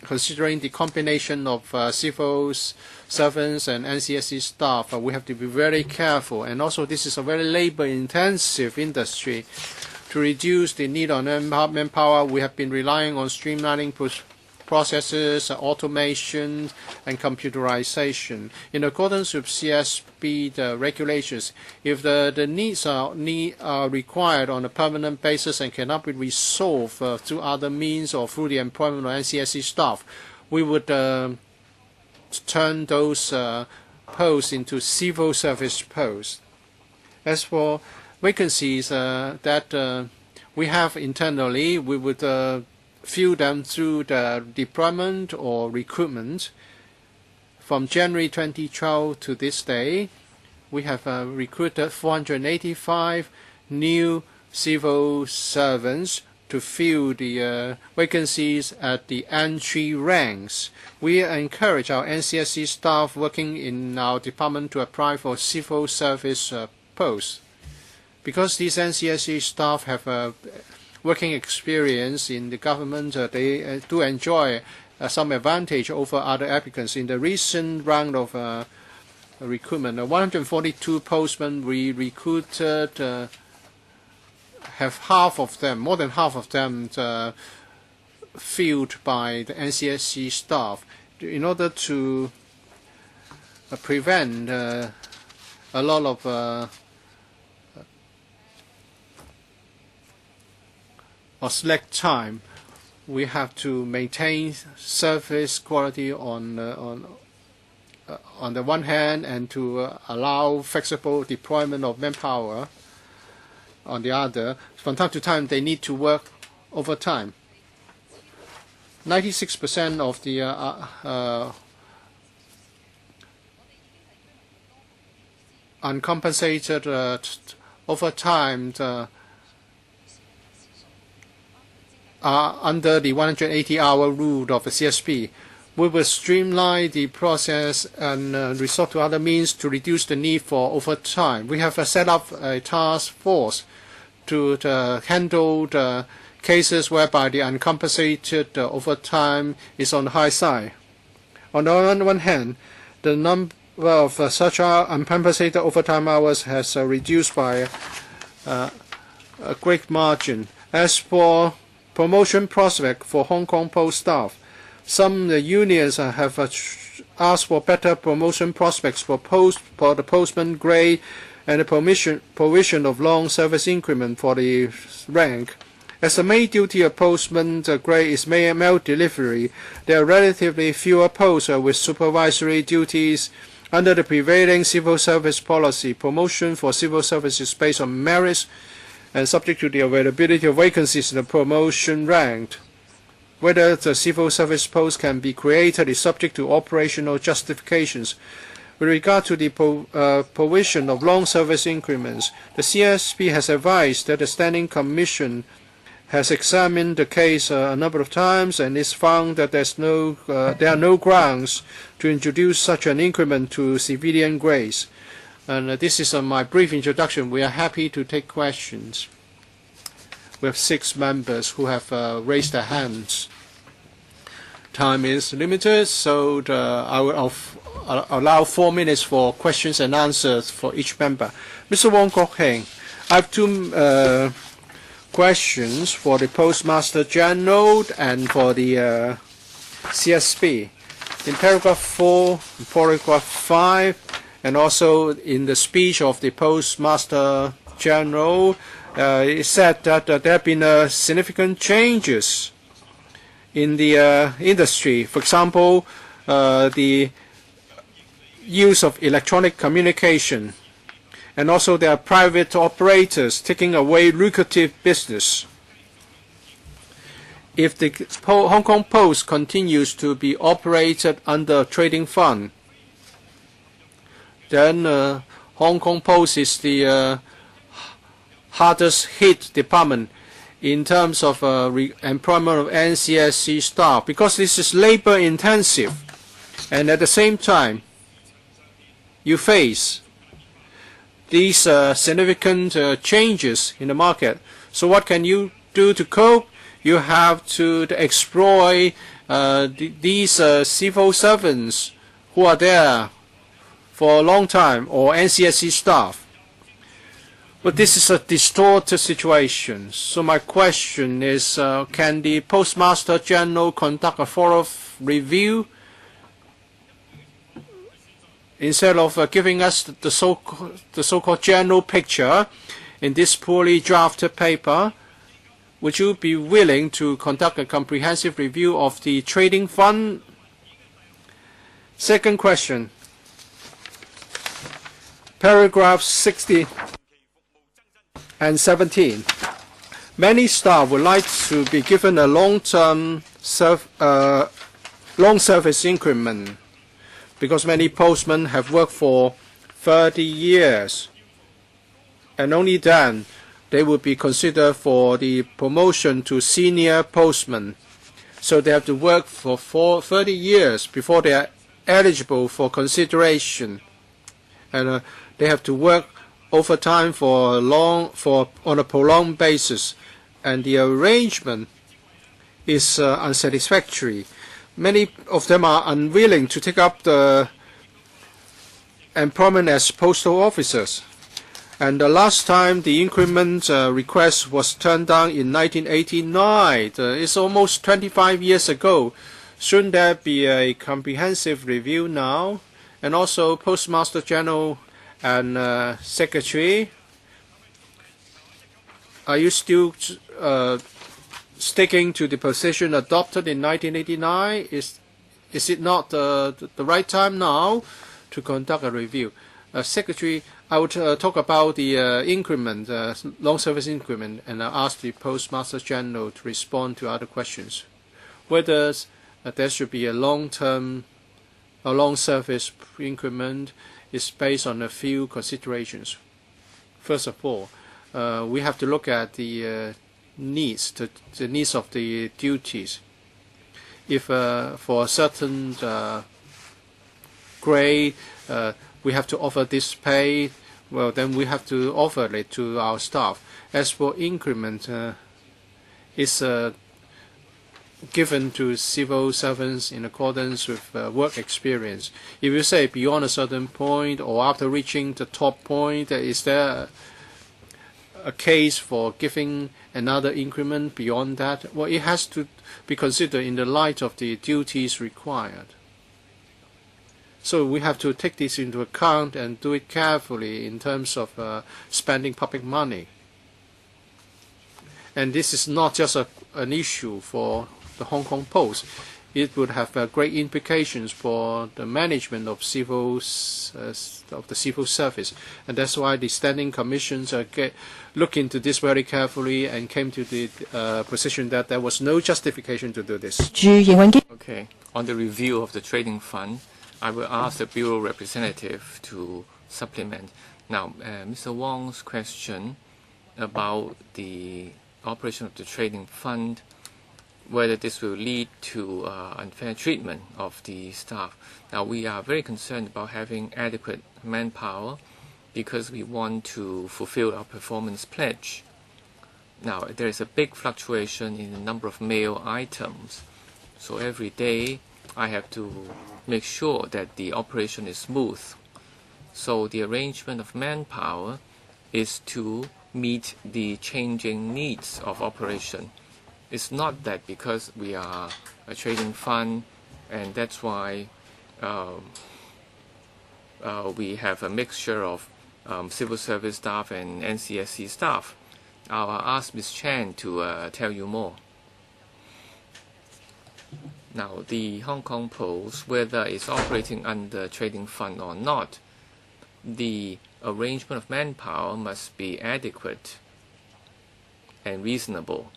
considering the combination of civil servants and NCSC staff, we have to be very careful. And also this is a very labor-intensive industry. To reduce the need on manpower, we have been relying on streamlining processes, automation, and computerization. In accordance with CSP regulations, if the needs are required on a permanent basis and cannot be resolved through other means or through the employment of NCSC staff, we would turn those posts into civil service posts. As for vacancies that we have internally, we would fill them through the deployment or recruitment. From January 2012 to this day, we have recruited 485 new civil servants to fill the vacancies at the entry ranks. We encourage our NCSC staff working in our department to apply for civil service posts. Because these NCSC staff have working experience in the government, they do enjoy some advantage over other applicants. In the recent round of recruitment, 142 postmen we recruited, have half of them, more than half of them, filled by the NCSC staff. In order to prevent a lot of slack time, we have to maintain service quality on the one hand, and to allow flexible deployment of manpower on the other. From time to time, they need to work overtime. 96% of the uncompensated overtime are under the 180-hour rule of the CSP. We will streamline the process and resort to other means to reduce the need for overtime. We have set up a task force to handle the cases whereby the uncompensated overtime is on the high side. On the one hand, the well, for such uncompensated overtime hours has reduced by a great margin. As for promotion prospect for Hong Kong Post staff, some unions have asked for better promotion prospects for the postman grade and the provision of long service increment for the rank. As the main duty of postman grade is mail delivery, there are relatively fewer posts with supervisory duties. Under the prevailing civil service policy, promotion for civil service is based on merits and subject to the availability of vacancies in the promotion rank. Whether the civil service post can be created is subject to operational justifications. With regard to the provision of long service increments, the CSP has advised that the Standing Commission has examined the case a number of times and is found that there are no grounds to introduce such an increment to civilian grades. And this is my brief introduction. We are happy to take questions. We have 6 members who have raised their hands. Time is limited, so I will allow 4 minutes for questions and answers for each member. Mr. Wong Kok Heng, I have 2 questions for the Postmaster General and for the CSP. In paragraph 4, paragraph 5, and also in the speech of the Postmaster General, it said that there have been significant changes in the industry. For example, the use of electronic communication, and also there are private operators taking away lucrative business. If the Hong Kong Post continues to be operated under a trading fund, then Hong Kong Post is the hardest hit department in terms of employment of NCSC staff, because this is labor intensive, and at the same time you face these significant changes in the market. So what can you do to cope? You have to exploit these civil servants who are there for a long time, or NCSC staff. But this is a distorted situation. So my question is, can the Postmaster General conduct a thorough review instead of giving us the so-called general picture in this poorly drafted paper? Would you be willing to conduct a comprehensive review of the trading fund? Second question, paragraphs 60 and 17. Many staff would like to be given a long-term long service increment, because many postmen have worked for 30 years, and only then they would be considered for the promotion to senior postman. So they have to work for 30 years before they are eligible for consideration, and they have to work overtime on a prolonged basis, and the arrangement is unsatisfactory. Many of them are unwilling to take up the employment as postal officers. And the last time the increment request was turned down in 1989. It's almost 25 years ago. Shouldn't there be a comprehensive review now? And also, Postmaster General and Secretary, are you still sticking to the position adopted in 1989? Is it not the right time now to conduct a review? Secretary, I would talk about the increment, long service increment, and I ask the Postmaster General to respond to other questions. Whether there should be a long service increment is based on a few considerations. First of all, we have to look at the needs, the needs of the duties. If for a certain grade we have to offer this pay, well, then we have to offer it to our staff. As for increment, it's given to civil servants in accordance with work experience. If you say beyond a certain point or after reaching the top point, is there a case for giving another increment beyond that? Well, it has to be considered in the light of the duties required. So we have to take this into account and do it carefully in terms of spending public money. And this is not just an issue for the Hong Kong Post. It would have great implications for the management of the civil service, and that's why the standing commissions look into this very carefully and came to the position that there was no justification to do this. Okay, on the review of the trading fund, I will ask the Bureau representative to supplement. Now, Mr. Wong's question about the operation of the trading fund, whether this will lead to unfair treatment of the staff. Now, we are very concerned about having adequate manpower because we want to fulfill our performance pledge. Now, there is a big fluctuation in the number of mail items. So every day, I have to make sure that the operation is smooth. So the arrangement of manpower is to meet the changing needs of operation. It's not that because we are a trading fund and that's why we have a mixture of civil service staff and NCSC staff. I'll ask Ms. Chan to tell you more. Now, the Hong Kong Post, whether it's operating under trading fund or not, the arrangement of manpower must be adequate and reasonable.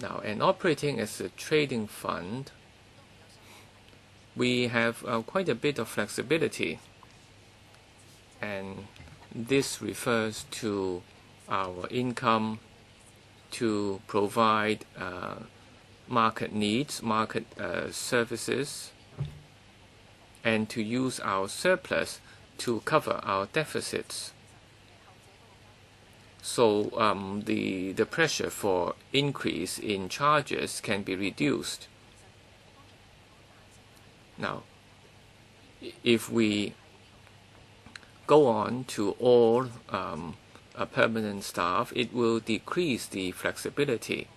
Now, and operating as a trading fund, we have quite a bit of flexibility, and this refers to our income to provide market needs, market services, and to use our surplus to cover our deficits. So the pressure for increase in charges can be reduced. Now, if we go on to all permanent staff, it will decrease the flexibility.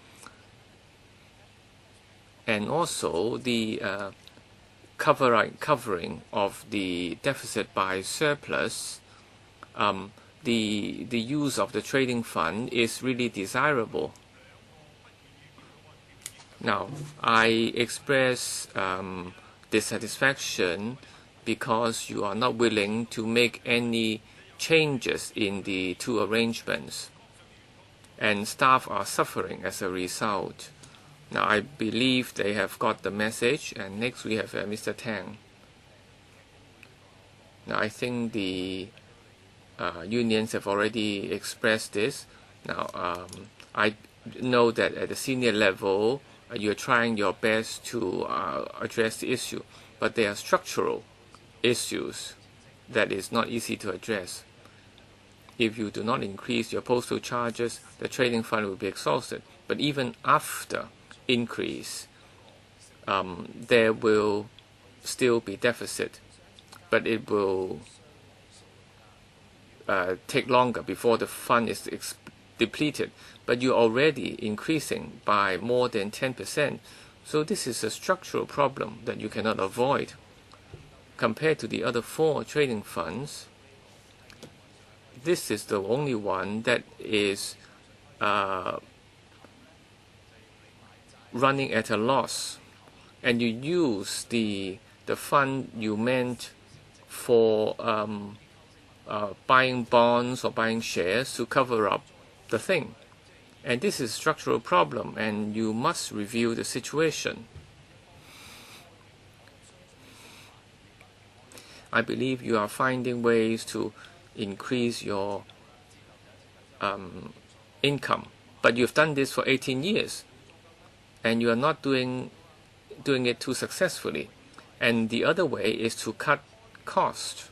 And also the covering of the deficit by surplus, the use of the trading fund is really desirable. Now, I express dissatisfaction because you are not willing to make any changes in the two arrangements, and staff are suffering as a result. Now, I believe they have got the message, and next we have Mr. Tang. Now, I think the unions have already expressed this. Now, I know that at the senior level, you're trying your best to address the issue, but there are structural issues that is not easy to address. If you do not increase your postal charges, the trading fund will be exhausted. But even after increase, there will still be deficit, but it will take longer before the fund is depleted. But you're already increasing by more than 10%. So this is a structural problem that you cannot avoid. Compared to the other 4 trading funds, this is the only one that is running at a loss, and you use the fund you meant for buying bonds or buying shares to cover up the thing. And this is a structural problem, and you must review the situation. I believe you are finding ways to increase your income, but you've done this for 18 years, and you are not doing it too successfully. And the other way is to cut cost,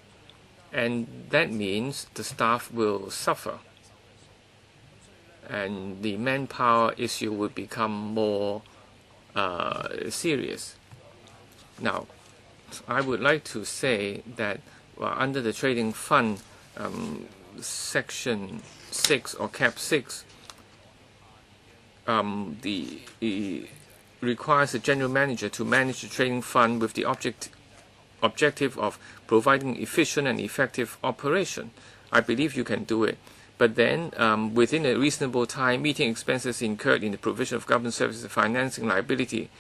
and that means the staff will suffer, and the manpower issue will become more serious. Now, I would like to say that under the trading fund, section 6 or cap 6, the requires the general manager to manage the trading fund with the objective of providing efficient and effective operation. I believe you can do it. But then, within a reasonable time, meeting expenses incurred in the provision of government services and financing liability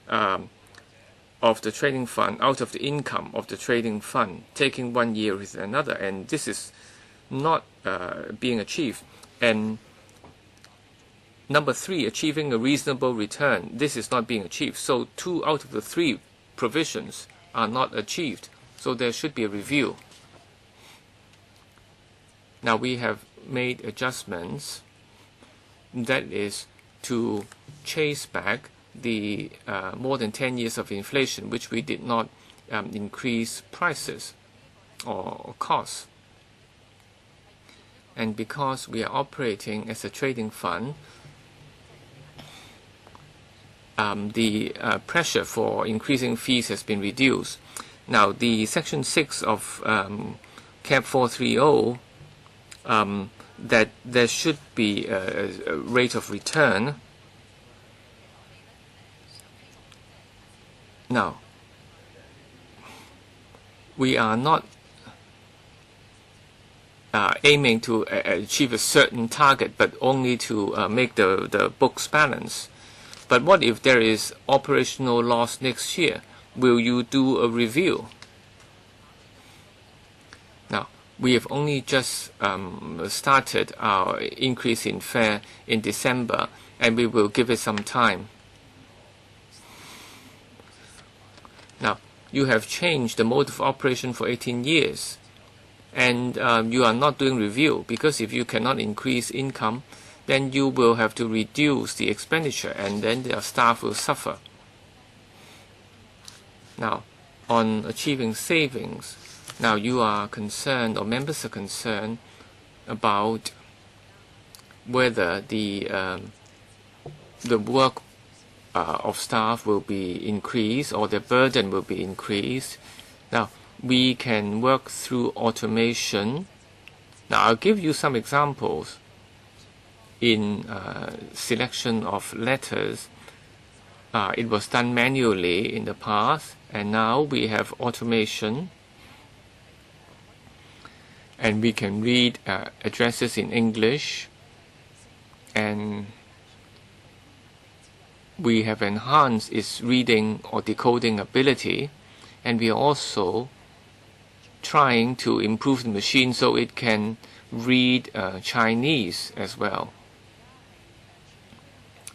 of the trading fund out of the income of the trading fund, taking 1 year with another, and this is not being achieved. And number 3, achieving a reasonable return. This is not being achieved. So 2 out of the 3 provisions are not achieved. So there should be a review. Now we have made adjustments, that is to chase back the more than 10 years of inflation, which we did not increase prices or costs. And because we are operating as a trading fund, the pressure for increasing fees has been reduced. Now, the Section 6 of CAP 430, that there should be a rate of return. Now, we are not aiming to achieve a certain target, but only to make the books balance. But what if there is operational loss next year? Will you do a review? Now, we have only just started our increase in fare in December, and we will give it some time. Now, you have changed the mode of operation for 18 years, and you are not doing review, because if you cannot increase income, then you will have to reduce the expenditure, and then their staff will suffer. Now, on achieving savings, now you are concerned, or members are concerned, about whether the work of staff will be increased or the burden will be increased. Now, we can work through automation. Now, I'll give you some examples. In selection of letters, it was done manually in the past, and now we have automation, and we can read addresses in English, and we have enhanced its reading or decoding ability, and we are also trying to improve the machine so it can read Chinese as well.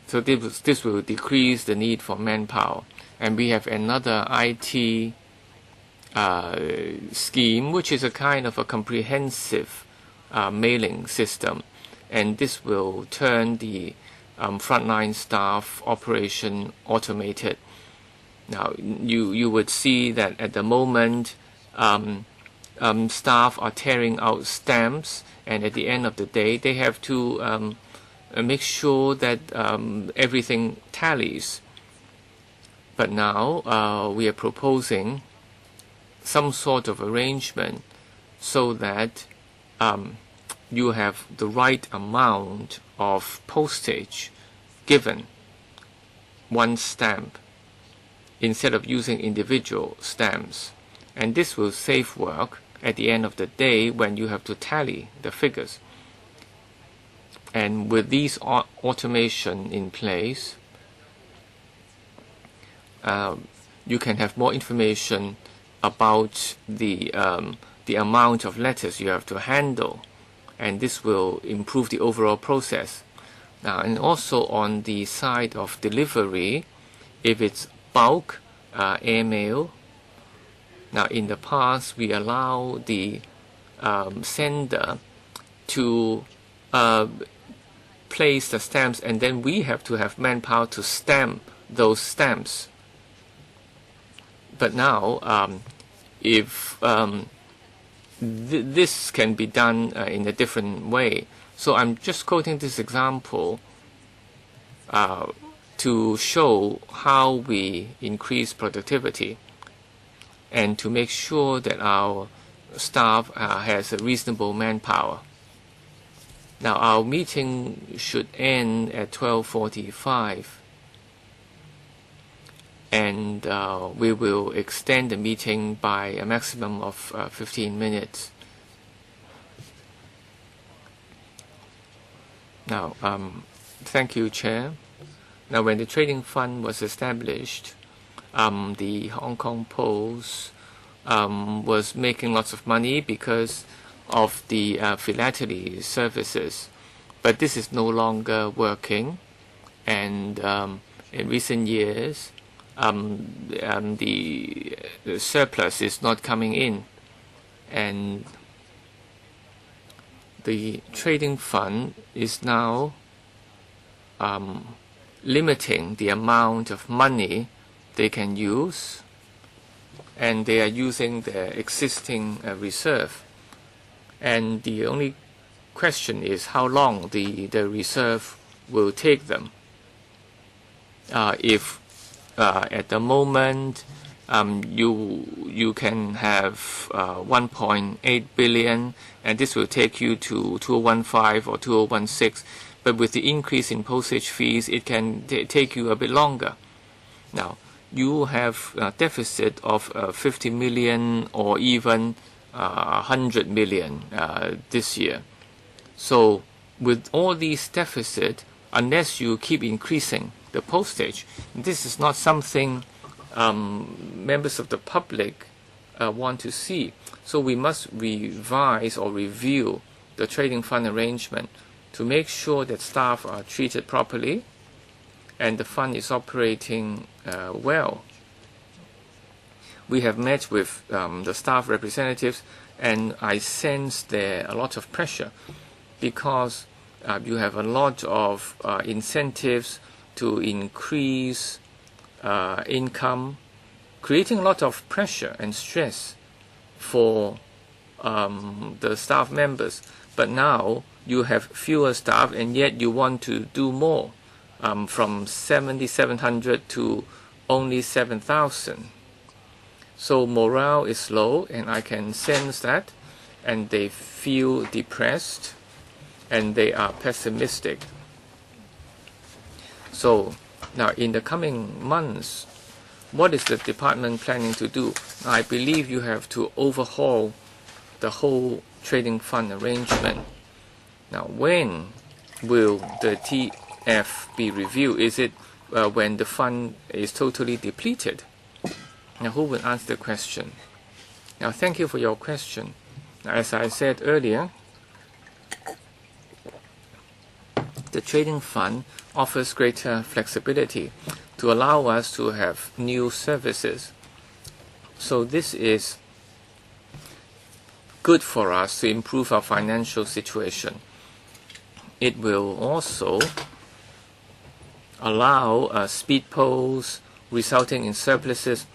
So this will decrease the need for manpower. And we have another IT scheme, which is a kind of a comprehensive mailing system. And this will turn the frontline staff operation automated. Now, you would see that at the moment, staff are tearing out stamps, and at the end of the day, they have to make sure that everything tallies. But now we are proposing some sort of arrangement so that you have the right amount of postage given one stamp instead of using individual stamps. And this will save work at the end of the day when you have to tally the figures. And with these automation in place, you can have more information about the amount of letters you have to handle, and this will improve the overall process. Now, and also on the side of delivery, if it's bulk airmail, now in the past we allow the sender to place the stamps, and then we have to have manpower to stamp those stamps. But now, if this can be done in a different way, so I'm just quoting this example to show how we increase productivity and to make sure that our staff has a reasonable manpower. Now, our meeting should end at 12:45, and we will extend the meeting by a maximum of 15 minutes. Now, thank you, Chair. Now, when the trading fund was established, the Hong Kong Post was making lots of money because of the philately services, but this is no longer working, and in recent years the surplus is not coming in, and the trading fund is now limiting the amount of money they can use, and they are using their existing reserve. And the only question is how long the reserve will take them. If at the moment you can have 1.8 billion, and this will take you to 2015 or 2016, but with the increase in postage fees, it can take you a bit longer. Now, you have a deficit of 50 million or even 100 million this year. So with all these deficits, unless you keep increasing the postage, this is not something members of the public want to see. So we must revise or review the trading fund arrangement to make sure that staff are treated properly and the fund is operating well. We have met with the staff representatives, and I sense there a lot of pressure because you have a lot of incentives to increase income, creating a lot of pressure and stress for the staff members. But now you have fewer staff, and yet you want to do more, from 7,700 to only 7,000. So morale is low, and I can sense that, and they feel depressed, and they are pessimistic. So now in the coming months, what is the department planning to do? I believe you have to overhaul the whole trading fund arrangement. Now, when will the TF be reviewed? Is it when the fund is totally depleted? Now, who will answer the question? Now, thank you for your question. Now, as I said earlier, the trading fund offers greater flexibility to allow us to have new services. So this is good for us to improve our financial situation. It will also allow speed posts resulting in surpluses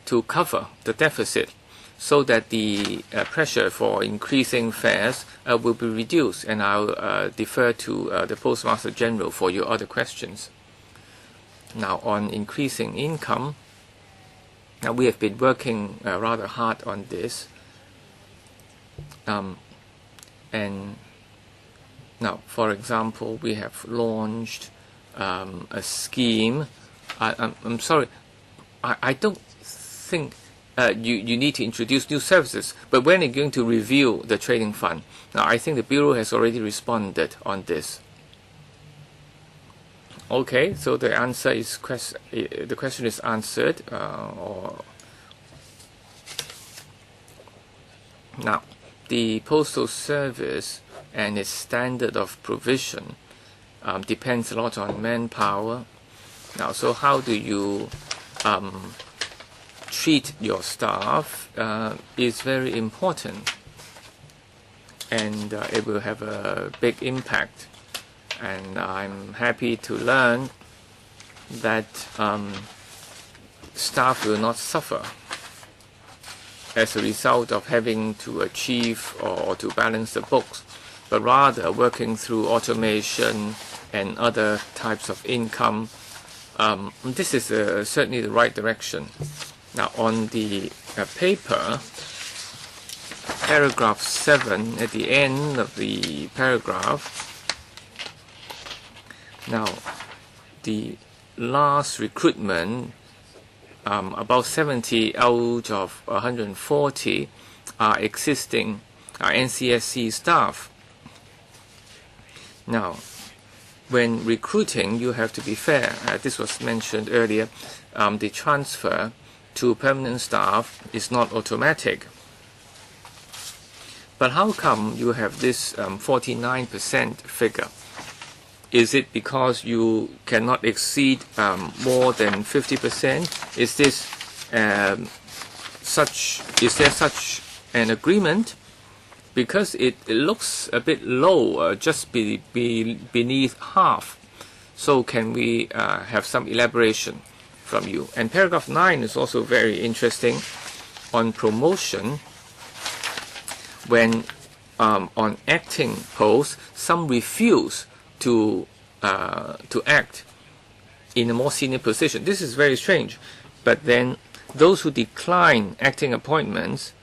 to cover the deficit, so that the pressure for increasing fares will be reduced. And I'll defer to the Postmaster General for your other questions. Now, on increasing income, now we have been working rather hard on this. And now, for example, we have launched a scheme. I'm sorry, I don't think you need to introduce new services, but when are you going to review the trading fund? Now, I think the Bureau has already responded on this. Okay, so the answer is the question is answered. Now, the Postal Service and its standard of provision depends a lot on manpower. Now, so how do you treat your staff is very important, and it will have a big impact. And I'm happy to learn that staff will not suffer as a result of having to achieve or to balance the books, but rather working through automation and other types of income, this is certainly the right direction. Now, on the paper, paragraph 7, at the end of the paragraph, now, the last recruitment, about 70 out of 140 are existing NCSC staff. Now, when recruiting, you have to be fair. This was mentioned earlier. The transfer to permanent staff is not automatic. But how come you have this 49% figure? Is it because you cannot exceed more than 50%? Is there such an agreement? Because it looks a bit low, just beneath half. So can we have some elaboration from you? And paragraph 9 is also very interesting on promotion. When on acting posts, some refuse to act in a more senior position. This is very strange. But then those who decline acting appointments,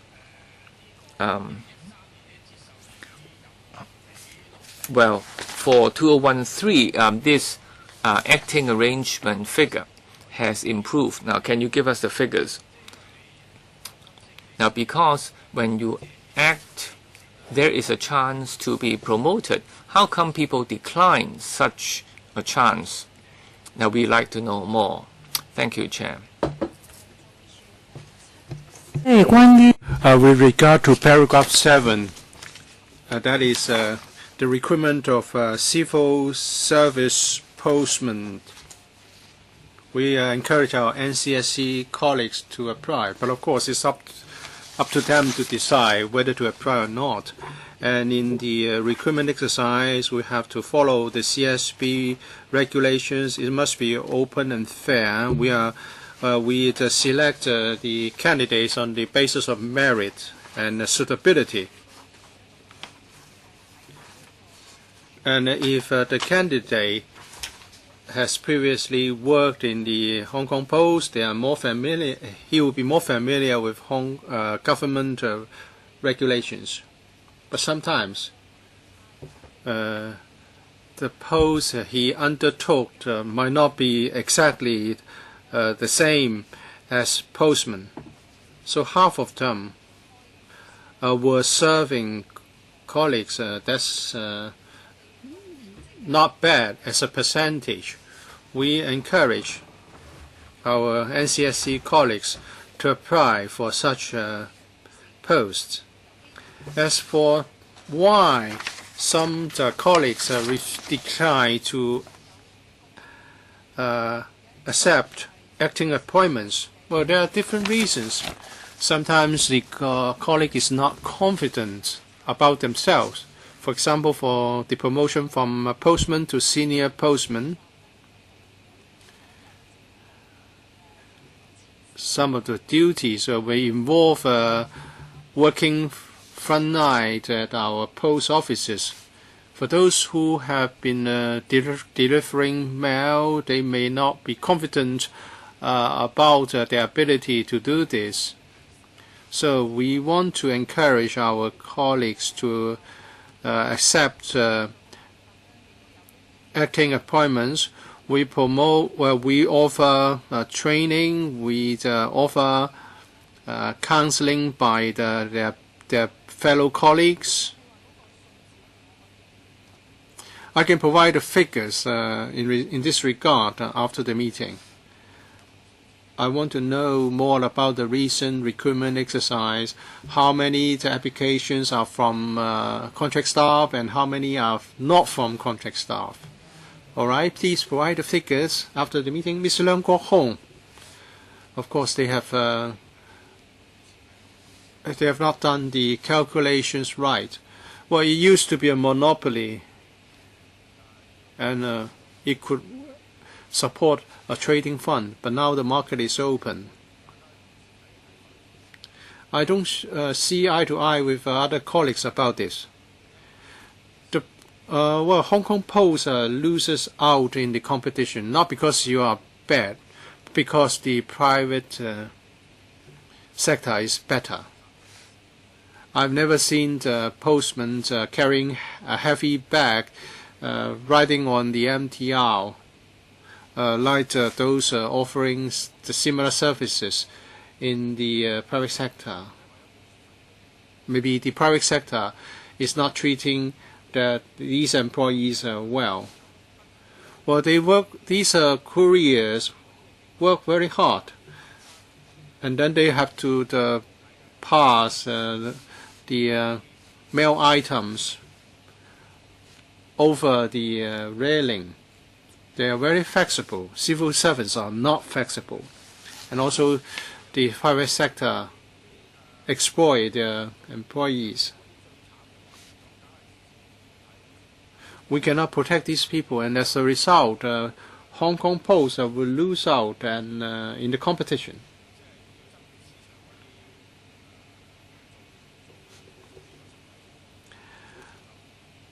well, for 2013, this acting arrangement figure has improved. Now, can you give us the figures? Now, because when you act, there is a chance to be promoted. How come people decline such a chance? Now, we'd like to know more. Thank you, Chair. With regard to paragraph 7, that is the recruitment of civil service postmen. We encourage our NCSC colleagues to apply, but of course it's up to them to decide whether to apply or not. And in the recruitment exercise, we have to follow the CSB regulations. It must be open and fair. We select the candidates on the basis of merit and suitability. And if the candidate has previously worked in the Hong Kong Post, they are more familiar. He will be more familiar with government regulations. But sometimes the post he undertook might not be exactly the same as postmen. So half of them were serving colleagues. That's not bad as a percentage. We encourage our NCSC colleagues to apply for such posts. As for why some colleagues decline to accept acting appointments, well, there are different reasons. Sometimes the colleague is not confident about themselves. For example, for the promotion from a postman to senior postman, some of the duties may involve working front night at our post offices. For those who have been delivering mail, they may not be confident about their ability to do this. So we want to encourage our colleagues to accept acting appointments. We promote, we offer training, we offer counseling by their fellow colleagues. I can provide the figures in this regard after the meeting. I want to know more about the recent recruitment exercise, how many applications are from contract staff and how many are not from contract staff. All right, please provide the figures after the meeting. Mr. Leung Kwok Hong, of course, they have not done the calculations right. Well, it used to be a monopoly, and it could support a trading fund, but now the market is open. I don't see eye to eye with other colleagues about this. Well, Hong Kong Post loses out in the competition, not because you are bad because the private sector is better. I've never seen the postmen carrying a heavy bag riding on the MTR like those offering the similar services in the private sector. Maybe the private sector is not treating these employees well. Well, these couriers work very hard, and then they have to pass the mail items over the railing. They are very flexible. Civil servants are not flexible. And also the private sector exploit their employees. We cannot protect these people, and as a result, Hong Kong Post will lose out in the competition.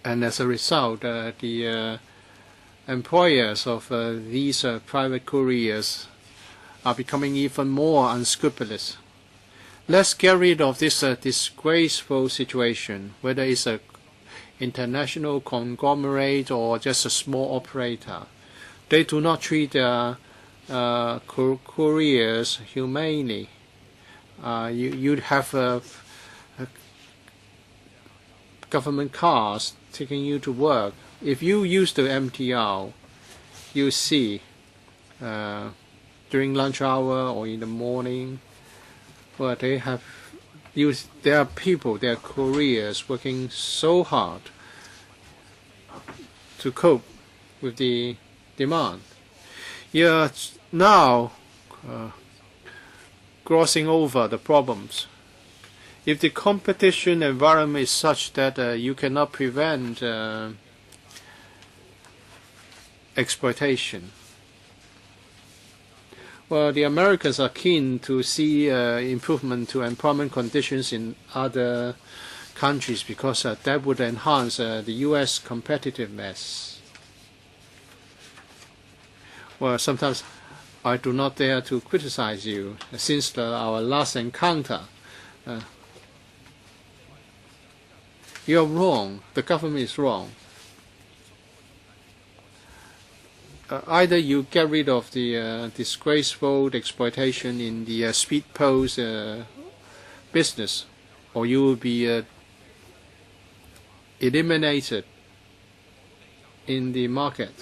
And as a result, the employers of these private couriers are becoming even more unscrupulous. Let's get rid of this disgraceful situation, whether it's an international conglomerate or just a small operator. They do not treat their couriers humanely. You'd have government cars taking you to work. If you use the MTR, you see during lunch hour or in the morning, well, there are people, there are couriers working so hard to cope with the demand. You're now glossing over the problems. If the competition environment is such that you cannot prevent exploitation, well, the Americans are keen to see improvement to employment conditions in other countries because that would enhance the U.S. competitiveness. Well, sometimes I do not dare to criticize you since our last encounter. You're wrong. The government is wrong. Either you get rid of the disgraceful exploitation in the speed post business, or you will be eliminated in the market.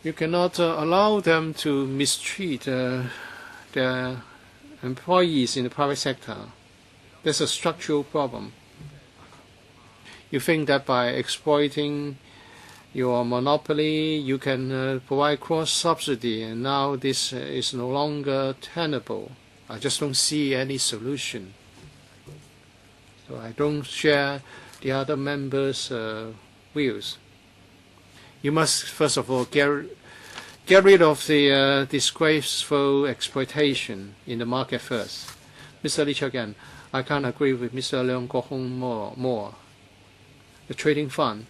You cannot allow them to mistreat their employees in the private sector. That's a structural problem. You think that by exploiting your monopoly, you can provide cross-subsidy, and now this is no longer tenable. I just don't see any solution. So I don't share the other members' views. You must, first of all, get rid of the disgraceful exploitation in the market first. Mr. Lee again, I can't agree with Mr. Leung Kok-hong more. The trading fund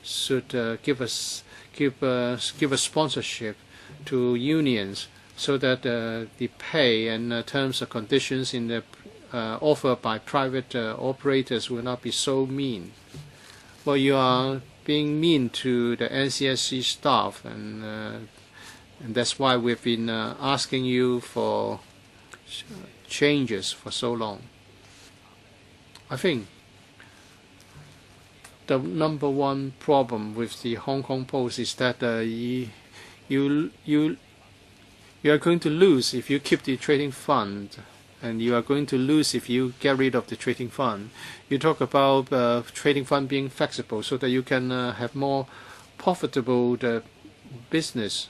should give a sponsorship to unions so that the pay and terms and conditions in the offered by private operators will not be so mean. Well, you are being mean to the NCSC staff, and that's why we've been asking you for changes for so long. I think the number one problem with the Hong Kong Post is that you are going to lose if you keep the trading fund, and you are going to lose if you get rid of the trading fund. You talk about trading fund being flexible so that you can have more profitable business.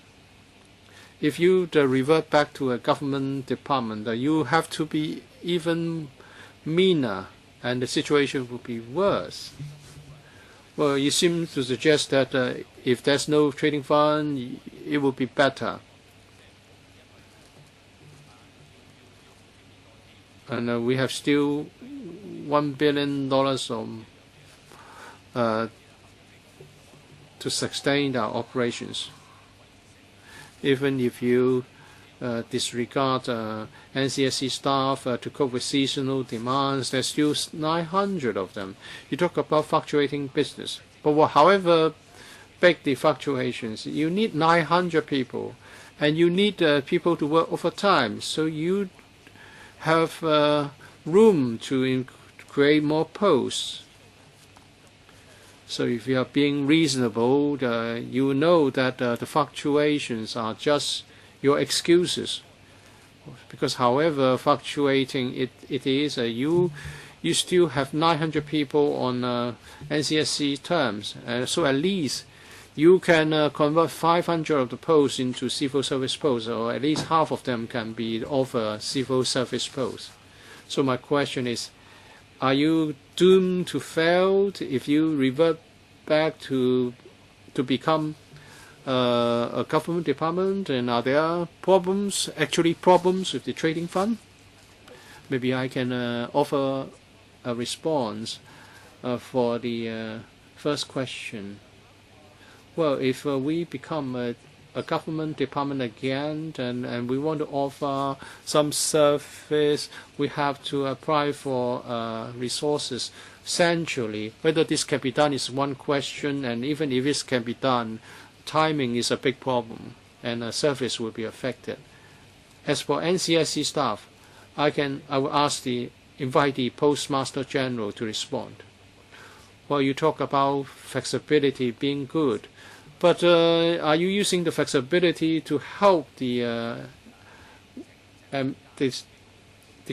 If you revert back to a government department, you have to be even meaner, and the situation will be worse. Well, you seem to suggest that if there's no trading fund, it will be better. And we have still $1 billion or to sustain our operations. Even if you disregard NCSC staff to cope with seasonal demands, there's still 900 of them. You talk about fluctuating business, but however big the fluctuations, you need 900 people, and you need people to work overtime, so you have room to create more posts. So if you are being reasonable, you know that the fluctuations are just your excuses. Because however fluctuating it is, you still have 900 people on NCSC terms. So at least you can convert 500 of the posts into civil service posts, or at least half of them can be offered civil service posts. So my question is, are you doomed to fail if you revert back to become a government department? And are there problems with the trading fund? Maybe I can offer a response for the first question. Well, if we become a government department again, and we want to offer some service, we have to apply for resources centrally. Whether this can be done is one question, and even if it can be done, timing is a big problem, and service will be affected. As for NCSC staff, I will invite the Postmaster General to respond. Well, you talk about flexibility being good, but are you using the flexibility to help the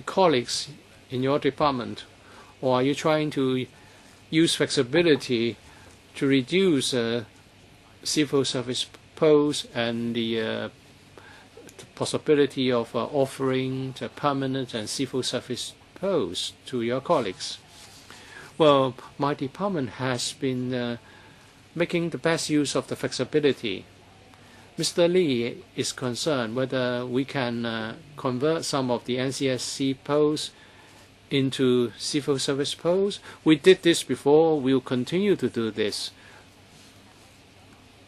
colleagues in your department, or are you trying to use flexibility to reduce civil service posts and the possibility of offering the permanent and civil service posts to your colleagues? Well, my department has been making the best use of the flexibility. Mr. Lee is concerned whether we can convert some of the NCSC posts into civil service posts. We did this before, we'll continue to do this.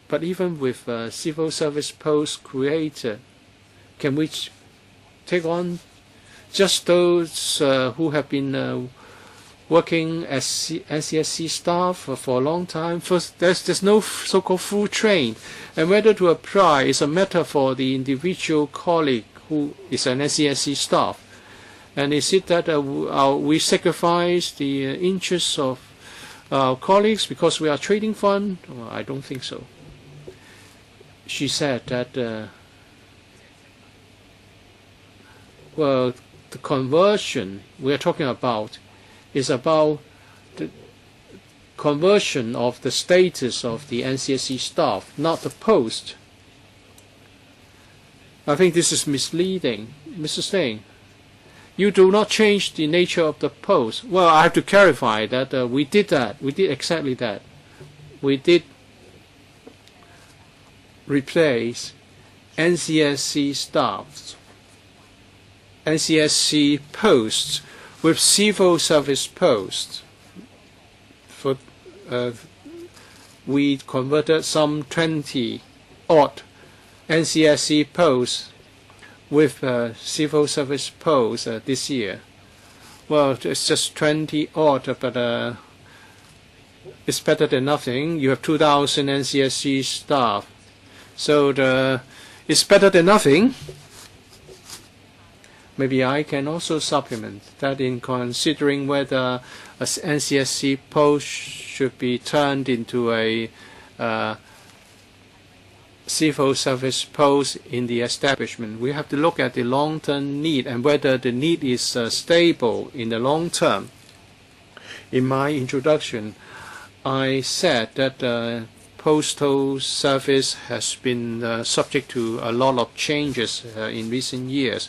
But even with civil service posts created, can we take on just those who have been working as NCSC staff for a long time? First, there's no so-called full train, and whether to apply is a matter for the individual colleague who is an NCSC staff. And is it that we sacrifice the interests of our colleagues because we are trading fund? Well, I don't think so. She said that well, the conversion we are talking about is about the conversion of the status of the NCSC staff, not the post. I think this is misleading. Mr. Singh, you do not change the nature of the post. Well, I have to clarify that we did that. We did exactly that. We did replace NCSC staffs, NCSC posts with civil service posts. We converted some 20-odd NCSC posts with civil service posts this year. Well, it's just 20-odd, but it's better than nothing. You have 2,000 NCSC staff, so it's better than nothing. Maybe I can also supplement that in considering whether a NCSC post should be turned into a civil service post in the establishment. We have to look at the long-term need and whether the need is stable in the long term. In my introduction, I said that postal service has been subject to a lot of changes in recent years.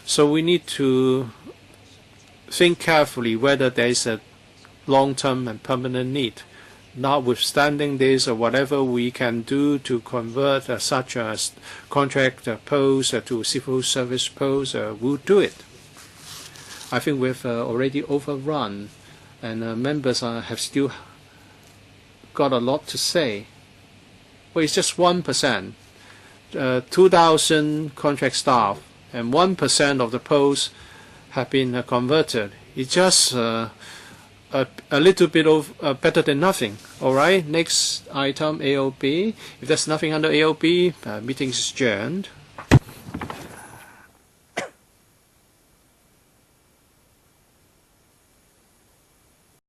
So we need to think carefully whether there is a long-term and permanent need. Notwithstanding this, or whatever we can do to convert such a contract post to civil service post, we'll do it. I think we've already overrun, and members have still got a lot to say. Well, it's just 1%. 2,000 contract staff, and 1% of the posts have been converted. It's just a little bit of better than nothing. All right, next item, AOP. If there's nothing under AOP, meeting is adjourned.